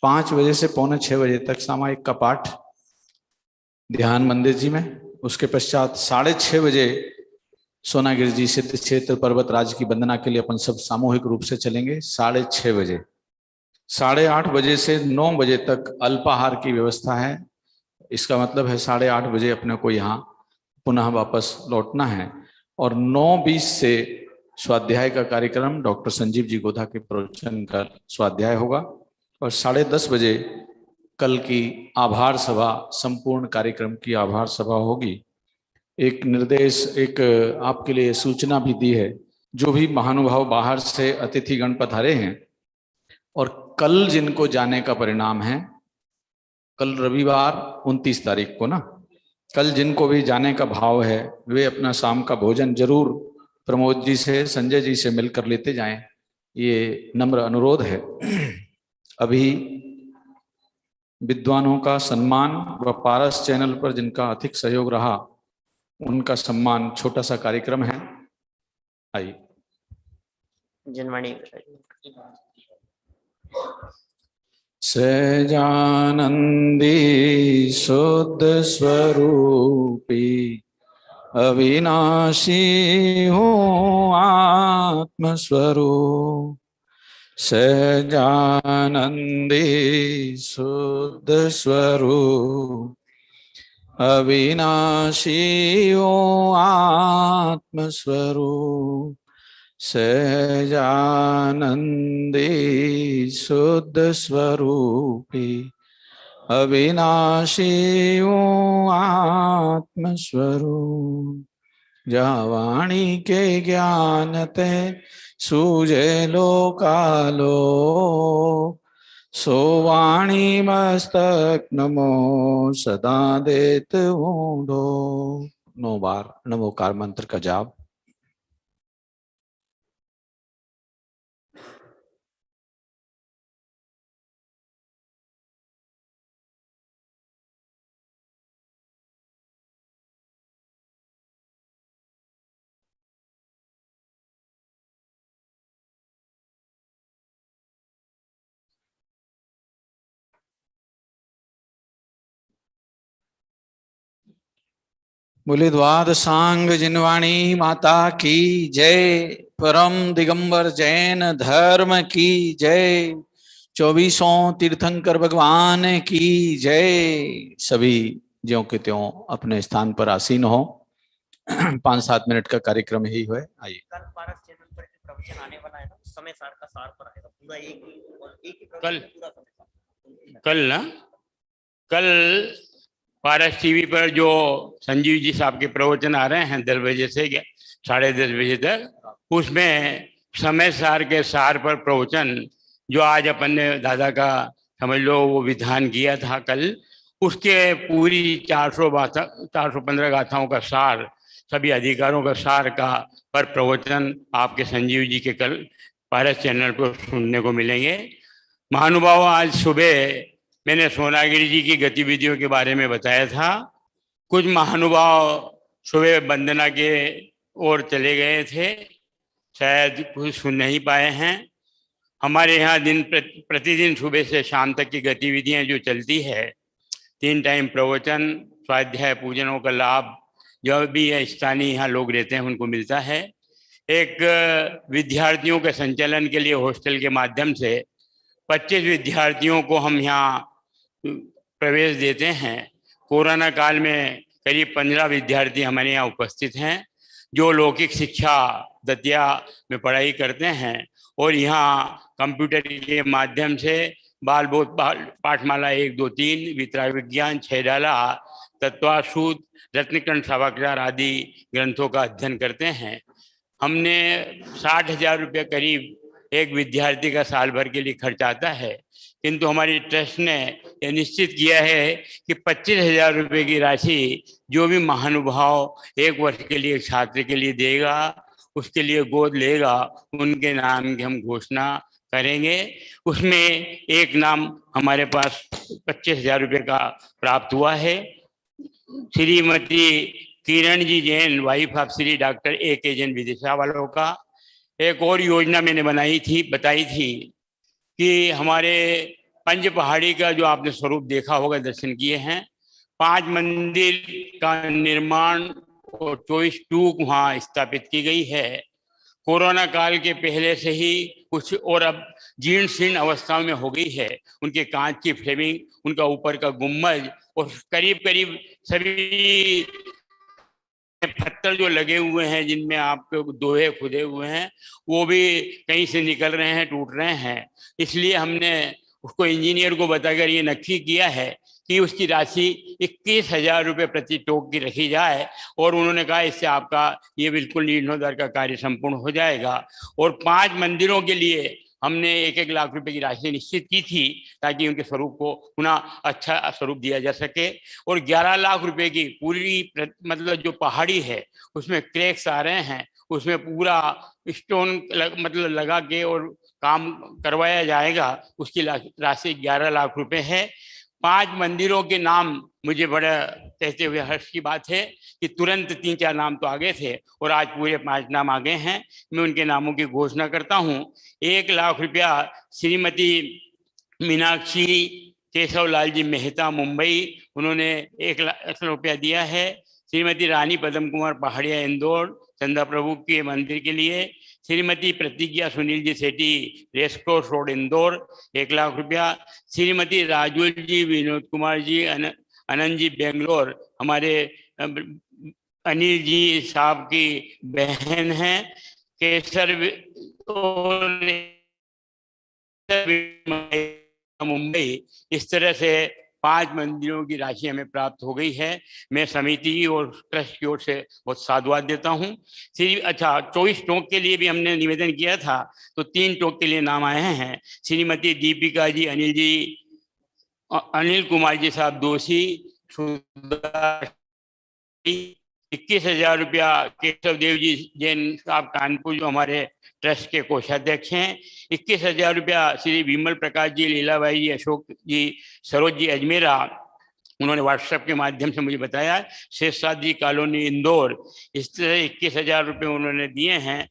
5 बजे से पौने 6 बजे तक सामायिक का पाठ ध्यान मंदिर जी में। उसके पश्चात 6:30 बजे सोनागिरी जी सिद्ध क्षेत्र पर्वत राज की वंदना के लिए अपन सब सामूहिक रूप से चलेंगे 6:30 बजे। 8:30 बजे से 9 बजे तक अल्पाहार की व्यवस्था है। इसका मतलब है 8:30 बजे अपने को यहाँ पुनः वापस लौटना है। और 9:20 से स्वाध्याय का कार्यक्रम डॉक्टर संजीव जी गोधा के प्रवचन का स्वाध्याय होगा। और 10:30 बजे कल की आभार सभा, संपूर्ण कार्यक्रम की आभार सभा होगी। एक निर्देश, एक आपके लिए सूचना भी दी है, जो भी महानुभाव बाहर से अतिथि गण पधारे हैं और कल जिनको जाने का परिणाम है, कल रविवार 29 तारीख को ना, कल जिनको भी जाने का भाव है वे अपना शाम का भोजन जरूर प्रमोद जी से, संजय जी से मिलकर लेते जाएं, ये नम्र अनुरोध है। अभी विद्वानों का सम्मान व पारस चैनल पर जिनका अधिक सहयोग रहा उनका सम्मान, छोटा सा कार्यक्रम है। आइए। जनवाणी सहजानंदी शुद्ध स्वरूपी अविनाशी हो आत्मस्वरूप। सहजानंदी शुद्ध स्वरूप अविनाशी हो आत्मस्वरूप। सहजानंदी शुद्ध स्वरूपी अविनाशी हो आत्मस्वरूप। जहाँ वाणी के ज्ञान ते सूझे लोकालो, सो वाणी मस्तक नमो सदा देत ऊंडो। 9 बार नमोकार मंत्र का जाप। बोले द्वाद सांग जिनवाणी माता की जय। परम दिगंबर जैन धर्म की जय। 24 तीर्थंकर भगवान की जय। सभी ज्यों के त्यों अपने स्थान पर आसीन हो। 5-7 मिनट का कार्यक्रम ही है। आइए। कल पारस चैनल पर जो प्रवचन आने वाला है ना, समय सार का सार पर आएगा पूरा, एक ही कल पूरा समय कल ना कल पारस टीवी पर जो संजीव जी साहब के प्रवचन आ रहे हैं 10 बजे से 10:30 बजे तक, उसमें समय सार के सार पर प्रवचन जो आज अपन ने दादा का समझ लो वो विधान किया था कल, उसके पूरी 415 गाथाओं का सार, सभी अधिकारों का सार का पर प्रवचन आपके संजीव जी के कल पारस चैनल पर सुनने को मिलेंगे। महानुभाव, आज सुबह मैंने सोनागिरी जी की गतिविधियों के बारे में बताया था। कुछ महानुभाव सुबह वंदना के ओर चले गए थे, शायद कुछ सुन नहीं पाए हैं। हमारे यहाँ प्रतिदिन सुबह से शाम तक की गतिविधियां जो चलती है, 3 टाइम प्रवचन, स्वाध्याय, पूजनों का लाभ जो भी स्थानीय यहाँ लोग रहते हैं उनको मिलता है। एक विद्यार्थियों के संचालन के लिए हॉस्टल के माध्यम से 25 विद्यार्थियों को हम यहाँ प्रवेश देते हैं। कोरोना काल में करीब 15 विद्यार्थी हमारे यहाँ उपस्थित हैं, जो लौकिक शिक्षा दतिया में पढ़ाई करते हैं और यहाँ कंप्यूटर के माध्यम से बाल पाठमाला 1, 2, 3, वितराग विज्ञान, 6 डाला, तत्वासूत, रत्नकंठ सभाचार आदि ग्रंथों का अध्ययन करते हैं। हमने 60,000 रुपये करीब एक विद्यार्थी का साल भर के लिए खर्च आता है, किंतु हमारी ट्रस्ट ने यह निश्चित किया है कि 25,000 रुपये की राशि जो भी महानुभाव 1 वर्ष के लिए छात्र के लिए देगा, उसके लिए गोद लेगा, उनके नाम की हम घोषणा करेंगे। उसमें एक नाम हमारे पास 25,000 रुपये का प्राप्त हुआ है। Shrimati Kiran ji Jain, wife of Shri doctor A.K. Jain Vidisha वालों का। एक और योजना मैंने बताई थी कि हमारे पंच पहाड़ी का जो आपने स्वरूप देखा होगा, दर्शन किए हैं, 5 मंदिर का निर्माण और 24 टूक वहाँ स्थापित की गई है। कोरोना काल के पहले से ही कुछ और अब जीर्ण शीर्ण अवस्था में हो गई है। उनके कांच की फ्रेमिंग, उनका ऊपर का गुम्बज और करीब करीब सभी पत्थर जो लगे हुए हैं जिनमें आपके दोहे खुदे हुए हैं, वो भी कहीं से निकल रहे हैं, टूट रहे हैं। इसलिए हमने उसको इंजीनियर को बताकर ये नक्की किया है कि उसकी राशि 21,000 रुपये प्रति टोक की रखी जाए, और उन्होंने कहा इससे आपका ये बिल्कुल जीर्णोद्धार का कार्य संपूर्ण हो जाएगा। और 5 मंदिरों के लिए हमने 1-1 लाख रुपए की राशि निश्चित की थी ताकि उनके स्वरूप को पुनः अच्छा स्वरूप दिया जा सके। और 11 लाख रुपए की पूरी मतलब जो पहाड़ी है उसमें क्रैक्स आ रहे हैं, उसमें पूरा स्टोन मतलब लगा के और काम करवाया जाएगा। उसकी राशि 11 लाख रुपए है। 5 मंदिरों के नाम मुझे बड़ा कहते हुए हर्ष की बात है कि तुरंत 3-4 नाम तो आगे थे और आज पूरे 5 नाम आ गए हैं। मैं उनके नामों की घोषणा करता हूँ। 1 लाख रुपया श्रीमती मीनाक्षी केशवलाल जी मेहता, मुंबई, उन्होंने 1 लाख रुपया दिया है। श्रीमती रानी पद्म कुमार पहाड़िया, इंदौर, चंदा प्रभु के मंदिर के लिए। श्रीमती प्रतिज्ञा सुनील जी सेठी, रेसकोर्स रोड, इंदौर, 1 लाख रुपया। श्रीमती राजुल जी विनोद कुमार जी, आनंद जी, बेंगलोर, हमारे अनिल जी साहब की बहन हैं, केसर मुंबई। इस तरह से 5 मंदिरों की राशि हमें प्राप्त हो गई है। मैं समिति और ट्रस्ट की ओर से बहुत साधुवाद देता हूँ। 24 टोक के लिए भी हमने निवेदन किया था, तो 3 टोक के लिए नाम आए हैं। श्रीमती दीपिका जी, अनिल कुमार जी साहब दोषी, 21,000 रुपया केशव देव जी जैन साहब कानपुर, जो हमारे ट्रस्ट के कोषाध्यक्ष हैं। 21,000 रुपया श्री विमल प्रकाश जी, लीलाबाई जी, अशोक जी, सरोज जी अजमेरा, उन्होंने व्हाट्सएप के माध्यम से मुझे बताया, शेषसाद जी कॉलोनी, इंदौर। इस तरह 21,000 रुपये उन्होंने दिए हैं।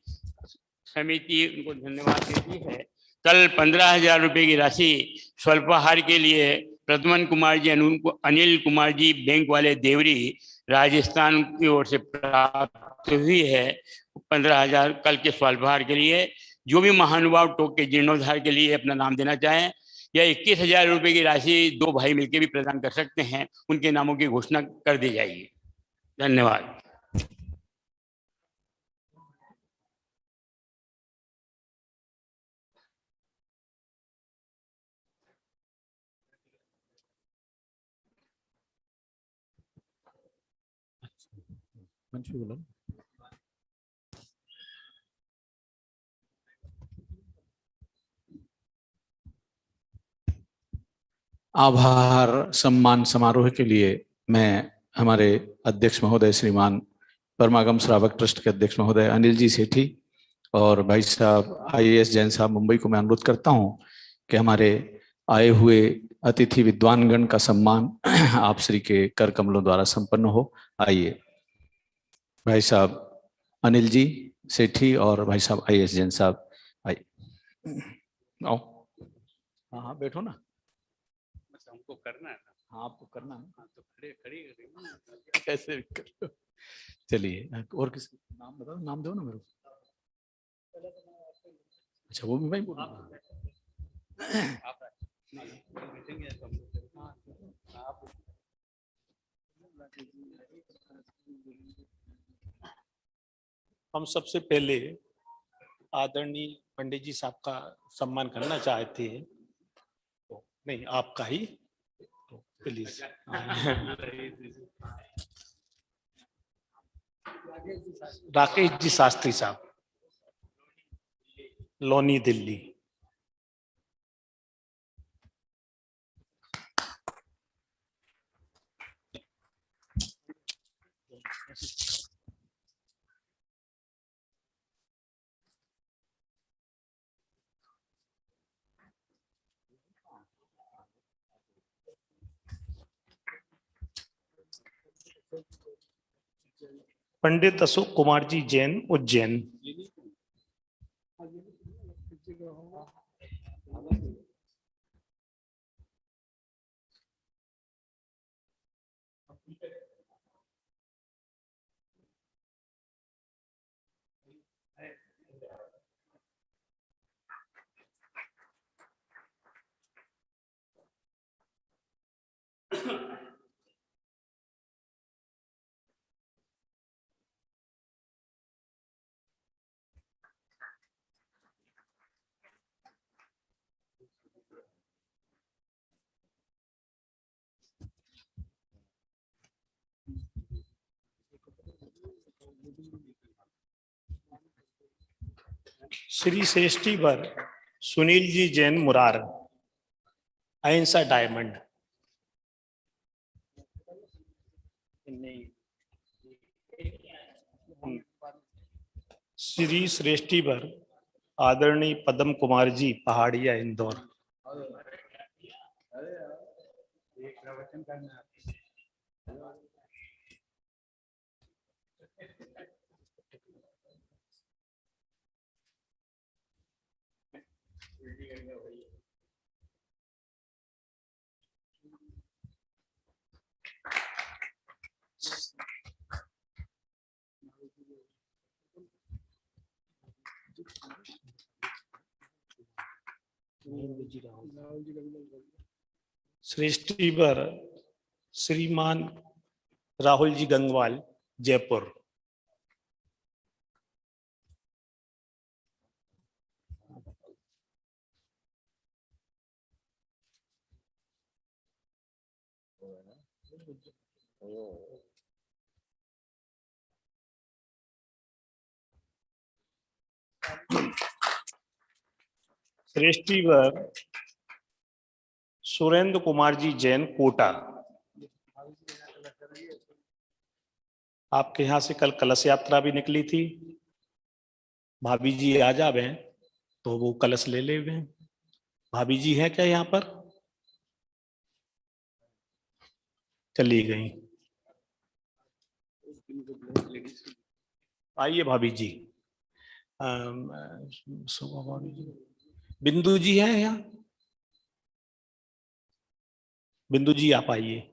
समिति उनको धन्यवाद देती है। कल 15,000 रुपये की राशि स्वल्पाहार के लिए प्रद्युमन कुमार जी, अनिल कुमार जी, बैंक वाले, देवरी, राजस्थान की ओर से प्राप्त हुई है। 15,000 कल के स्वल्पाहार के लिए। जो भी महानुभाव टोक के जीर्णोद्धार के लिए अपना नाम देना चाहें, या 21,000 रुपये की राशि 2 भाई मिलकर भी प्रदान कर सकते हैं, उनके नामों की घोषणा कर दी जाएगी। धन्यवाद। आभार सम्मान समारोह के लिए मैं हमारे अध्यक्ष महोदय श्रीमान परमागम श्रावक ट्रस्ट के अध्यक्ष महोदय अनिल जी सेठी और भाई साहब IAS जैन साहब मुंबई को मैं अनुरोध करता हूं कि हमारे आए हुए अतिथि विद्वानगण का सम्मान आप श्री के कर कमलों द्वारा संपन्न हो। आइए भाई साहब अनिल जी सेठी और भाई साहब IAS जैन साहब, आइए। आओ। हाँ बैठो ना। हमको करना है। हाँ आपको करना है। हाँ, तो खड़े कैसे भी करो। चलिए और किसी नाम बताओ, नाम दो ना मेरे को। अच्छा वो भी भाई बोल आप हम सबसे पहले आदरणीय पंडित जी साहब का सम्मान करना चाहते हैं। तो नहीं, आपका ही, तो प्लीज। राकेश जी शास्त्री साहब, लोनी, दिल्ली। पंडित अशोक कुमार जी जैन, उज्जैन। श्री श्रेष्ठी वर सुनील जी जैन, मुरार, अहिंसा डायमंड। श्री श्रेष्ठी वर आदरणीय पद्म कुमार जी, पहाड़िया, इंदौर। श्रेष्ठी वर श्रीमान राहुल जी गंगवाल, जयपुर। श्रेष्ठी वर सुरेंद्र कुमार जी जैन, कोटा। आपके यहाँ से कल कलश यात्रा भी निकली थी, भाभी जी आ जावे तो वो कलश ले ले। भाभी जी हैं क्या यहाँ पर? चली गई। आइए भाभी जी। भाभी जी, बिंदु जी हैं यहाँ? बिंदु जी आप आइए।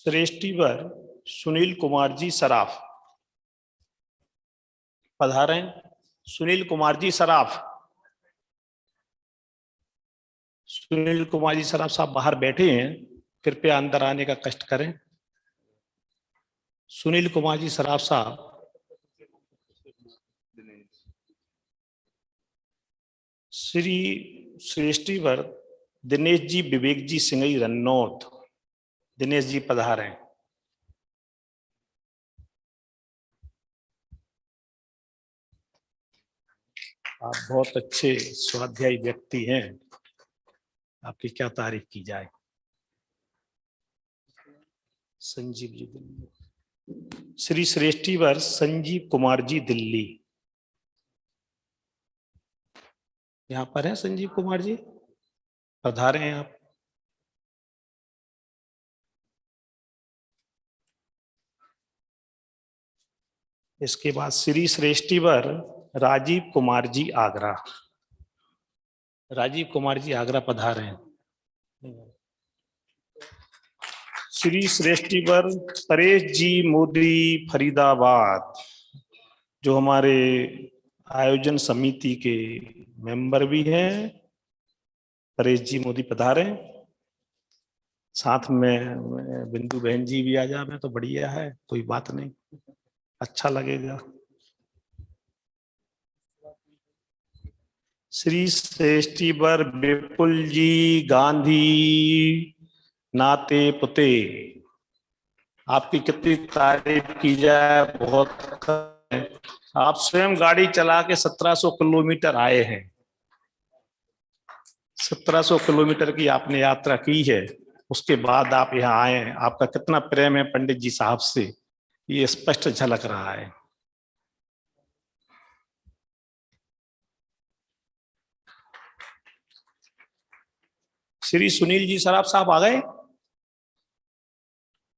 श्रेष्ठी वर सुनील कुमार जी, सराफ, पधारें। सुनील कुमार जी सराफ। सुनील कुमार जी सराफ साहब बाहर बैठे हैं, कृपया अंदर आने का कष्ट करें। सुनील कुमार जी सराफ साहब। श्री श्रेष्ठी वर दिनेश जी, विवेक जी, सिंगई, रन्नौत। दिनेश जी पधारें। आप बहुत अच्छे स्वाध्यायी व्यक्ति हैं, आपकी क्या तारीफ की जाए। संजीव जी, दिल्ली। श्री श्रेष्ठी वर संजीव कुमार जी, दिल्ली। यहाँ पर है संजीव कुमार जी, पधारे हैं आप। इसके बाद श्री श्रेष्ठी वर राजीव कुमार जी आगरा। राजीव कुमार जी आगरा पधारे हैं। श्री श्रेष्ठीवर परेश जी मोदी फरीदाबाद, जो हमारे आयोजन समिति के मेंबर भी हैं। परेश जी मोदी पधारे। साथ में बिंदु बहन जी भी आ जाए तो बढ़िया है, कोई बात नहीं, अच्छा लगेगा। श्री श्रेष्ठीवर विपुल जी गांधी नाते पुते, आपकी कितनी तारीफ की जाए, बहुत। आप स्वयं गाड़ी चला के 1700 किलोमीटर आए हैं। 1700 किलोमीटर की आपने यात्रा की है, उसके बाद आप यहाँ आए हैं। आपका कितना प्रेम है पंडित जी साहब से, ये स्पष्ट झलक रहा है। श्री सुनील जी सराफ साहब आ गए।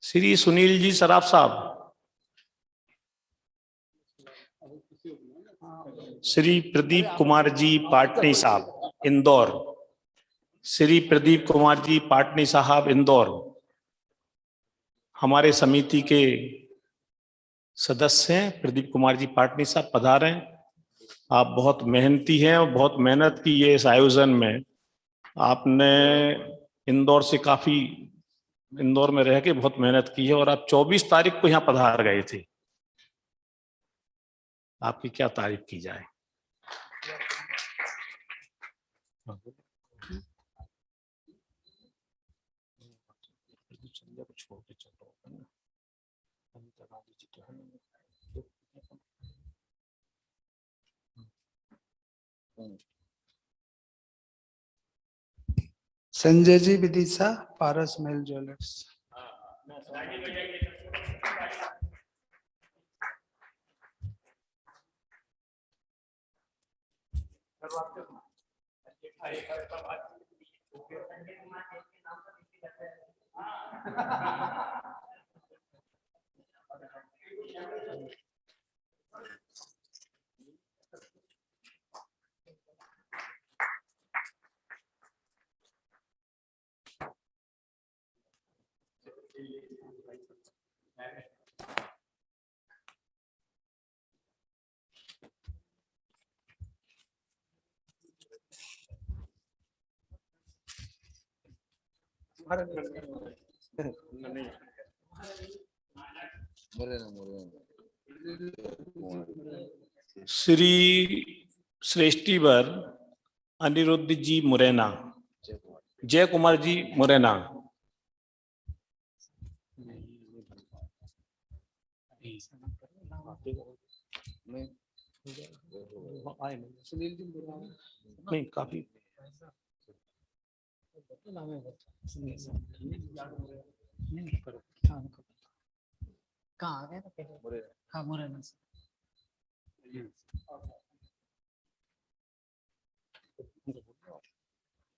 श्री सुनील जी सराफ साहब। श्री प्रदीप कुमार जी पाटनी साहब इंदौर। श्री प्रदीप कुमार जी पाटनी साहब इंदौर हमारे समिति के सदस्य हैं। प्रदीप कुमार जी पाटनी साहब पधारे। आप बहुत मेहनती हैं और बहुत मेहनत की है इस आयोजन में। आपने इंदौर से काफी, इंदौर में रह के बहुत मेहनत की है और आप 24 तारीख को यहाँ पधार गए थे। आपकी क्या तारीफ की जाए। छोड़ के चलो। संजय जी विदिशा, पारस महल ज्वेलर्स। श्री श्रेष्ठीवर अनिरुद्ध जी मुरैना, जय कुमार जी मुरैना। नहीं काफी कहाँ आ गए पहले? हाँ मुरैना से।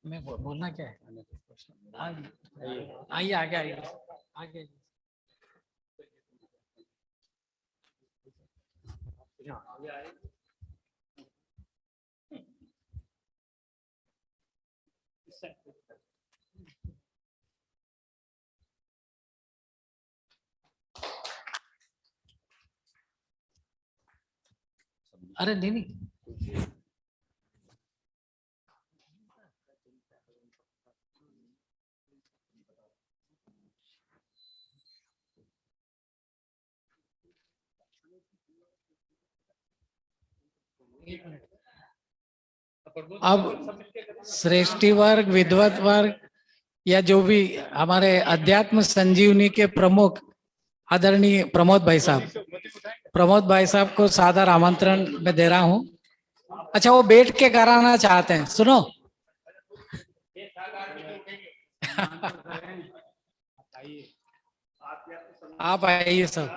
मैं बोलना क्या है? आइए आगे आइए आगे। अरे नहीं नहीं, अब श्रेष्ठी वर्ग, विद्वत वर्ग या जो भी हमारे अध्यात्म संजीवनी के प्रमुख आदरणीय प्रमोद भाई साहब को सादर आमंत्रण मैं दे रहा हूं। अच्छा वो बैठ के कराना चाहते हैं, सुनो। आप आइए सब।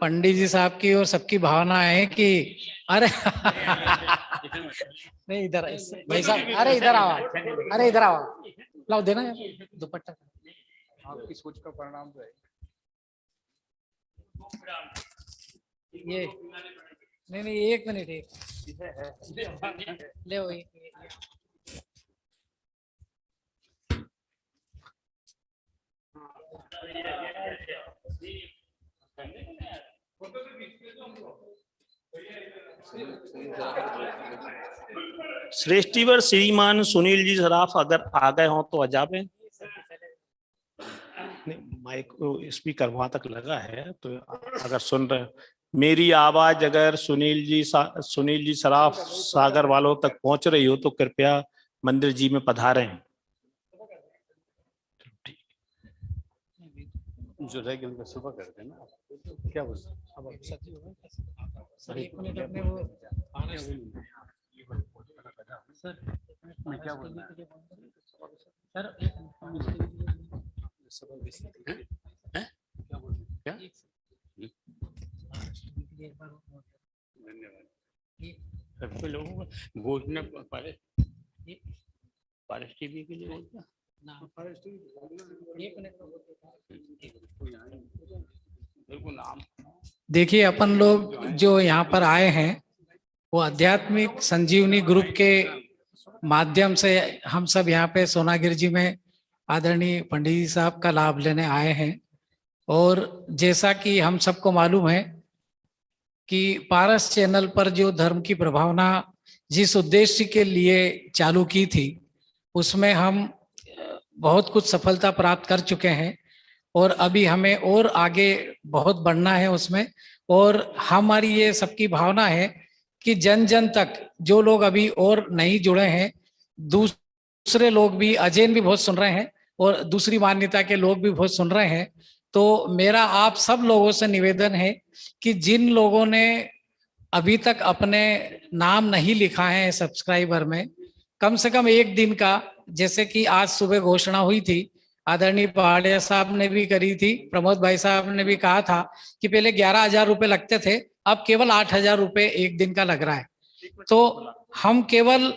पंडित जी साहब की और सबकी भावना है कि अरे नहीं इधर भाई साहब, अरे इधर आओ, अरे इधर आओ, लाओ देना यार दुपट्टा। आपकी सोच का परिणाम तो है ये। नहीं नहीं, एक मिनट, एक ले वही। श्रेष्ठीवर श्रीमान सुनील जी सराफ अगर आ गए हों तो आ जावे। नहीं, माइक स्पीकर वहां तक लगा है, तो अगर सुन रहे, मेरी आवाज अगर सुनील जी सराफ सागर वालों तक पहुंच रही हो तो कृपया मंदिर जी में पधारें। जो रहेगी उनका सुबह कर देना, क्या बोलते हैं? सर एक मिनट, अपने वो सर मैं क्या बोल रहा सर सबके लोगों को घोषणा पारस टीवी के लिए बोलता नाम। देखिए, अपन लोग जो यहाँ पर आए हैं वो आध्यात्मिक संजीवनी ग्रुप के माध्यम से हम सब यहाँ पे सोनागिरी जी में आदरणीय पंडित जी साहब का लाभ लेने आए हैं। और जैसा कि हम सबको मालूम है कि पारस चैनल पर जो धर्म की प्रभावना जिस उद्देश्य के लिए चालू की थी, उसमें हम बहुत कुछ सफलता प्राप्त कर चुके हैं और अभी हमें और आगे बहुत बढ़ना है उसमें। और हमारी ये सबकी भावना है कि जन जन तक जो लोग अभी और नहीं जुड़े हैं, दूसरे लोग भी, अजैन भी बहुत सुन रहे हैं और दूसरी मान्यता के लोग भी बहुत सुन रहे हैं। तो मेरा आप सब लोगों से निवेदन है कि जिन लोगों ने अभी तक अपने नाम नहीं लिखा है सब्सक्राइबर में, कम से कम एक दिन का, जैसे कि आज सुबह घोषणा हुई थी, आदरणीय पहाड़िया साहब ने भी करी थी, प्रमोद भाई साहब ने भी कहा था कि पहले 11,000 रुपए लगते थे, अब केवल 8,000 रुपए एक दिन का लग रहा है। तो हम केवल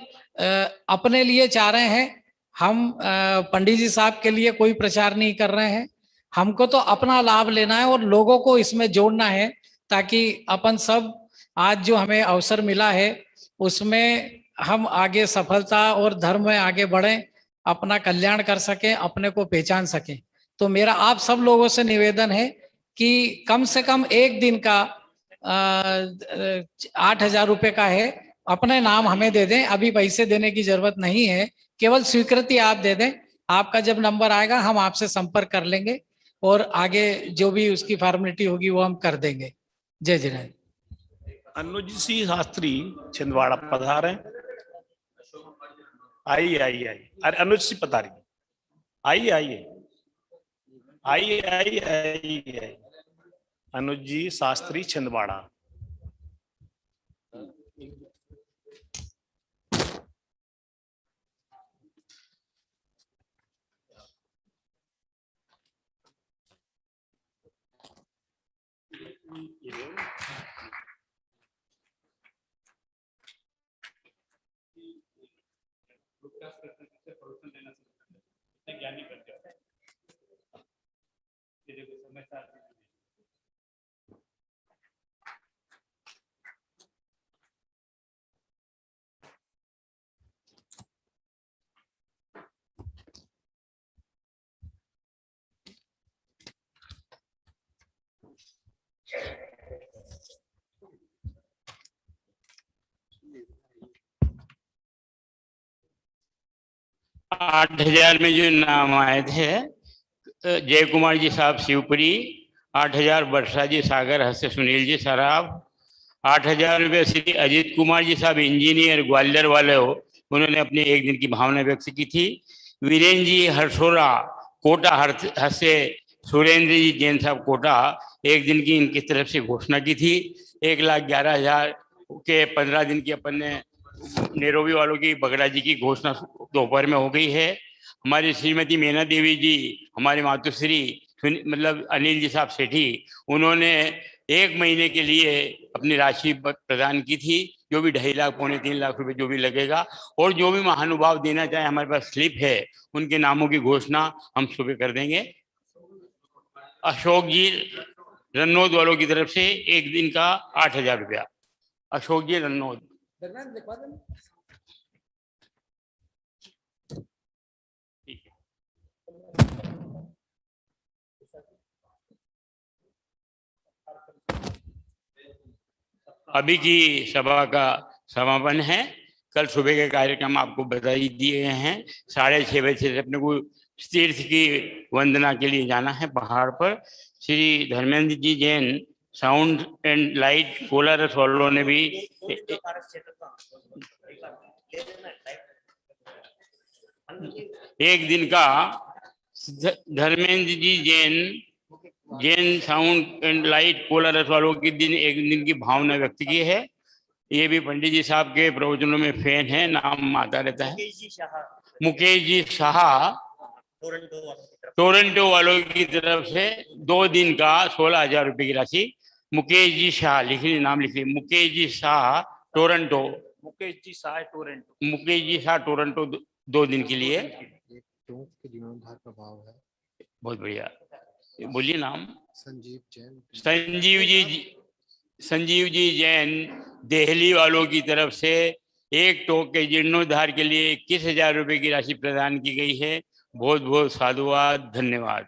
अपने लिए चाह रहे हैं, हम पंडित जी साहब के लिए कोई प्रचार नहीं कर रहे हैं। हमको तो अपना लाभ लेना है और लोगों को इसमें जोड़ना है, ताकि अपन सब आज जो हमें अवसर मिला है उसमें हम आगे सफलता और धर्म में आगे बढ़ें, अपना कल्याण कर सकें, अपने को पहचान सकें। तो मेरा आप सब लोगों से निवेदन है कि कम से कम एक दिन का 8,000 रुपए का है, अपने नाम हमें दे दें, अभी पैसे देने की जरूरत नहीं है, केवल स्वीकृति आप दे दें। आपका जब नंबर आएगा हम आपसे संपर्क कर लेंगे और आगे जो भी उसकी फॉर्मेलिटी होगी वो हम कर देंगे। जय जिनेन्द्र। अनुज सिंह शास्त्री छिंदवाड़ा पधारें। आइए आइए आइए, अरे अनुज सिंह पधारिए, आइए आइए आइए आइए आइए। अनुज जी शास्त्री छिंदवाड़ा। ज्ञानी कर दिया समय साथ 8,000 में जो नाम आए थे, जय कुमार जी साहब शिवपुरी, 8,000 वर्षा जी सागर हस्त सुनील जी सराफ, 8,000 रुपये श्री अजीत कुमार जी साहब इंजीनियर ग्वालियर वाले हो, उन्होंने अपनी एक दिन की भावना व्यक्त की थी। वीरेंद्र जी हरसोरा कोटा हस्ते सुरेंद्र जी जैन साहब कोटा, एक दिन की इनकी तरफ से घोषणा की थी। 1,11,000 के 15 दिन की अपन ने नेरोबी वालों की बगड़ा जी की घोषणा दोपहर में हो गई है। हमारी श्रीमती मीना देवी जी, हमारे मातुश्री मतलब अनिल जी साहब सेठी, उन्होंने 1 महीने के लिए अपनी राशि प्रदान की थी, जो भी 2.5 लाख पौने 3 लाख रुपए जो भी लगेगा। और जो भी महानुभाव देना चाहे, हमारे पास स्लिप है, उनके नामों की घोषणा हम सुबह कर देंगे। अशोक जी रन्नौद वालों की तरफ से एक दिन का 8,000 रुपया। अशोक जी रन्नौद। ठीक है। अभी की सभा का समापन है। कल सुबह के कार्यक्रम आपको बता ही दिए हैं। 6:30 बजे से अपने को तीर्थ की वंदना के लिए जाना है पहाड़ पर। Shri Dharmendra ji Jain sound and light Kolaras वालों ने भी एक दिन का Dharmendra ji Jain sound and light Kolaras वालों की एक दिन की भावना व्यक्त की है। ये भी पंडित जी साहब के प्रवचनों में फैन है, नाम आता रहता है। मुकेश जी शाह टोरंटो वालों की तरफ से 2 दिन का 16,000 रुपए की राशि। मुकेश जी शाह लिखिए, नाम लिखिए, मुकेश जी शाह टोरंटो। मुकेश जी शाह टोरंटो 2 दिन के लिए। जीवनोद्धार का भाव है। बहुत बढ़िया, बोलिए नाम। संजीव जी जैन दिल्ली वालों की तरफ से 1 टोक के जीर्णोद्धार के लिए 21,000 रुपए की राशि प्रदान की गई है। बहुत बहुत साधुवाद, धन्यवाद।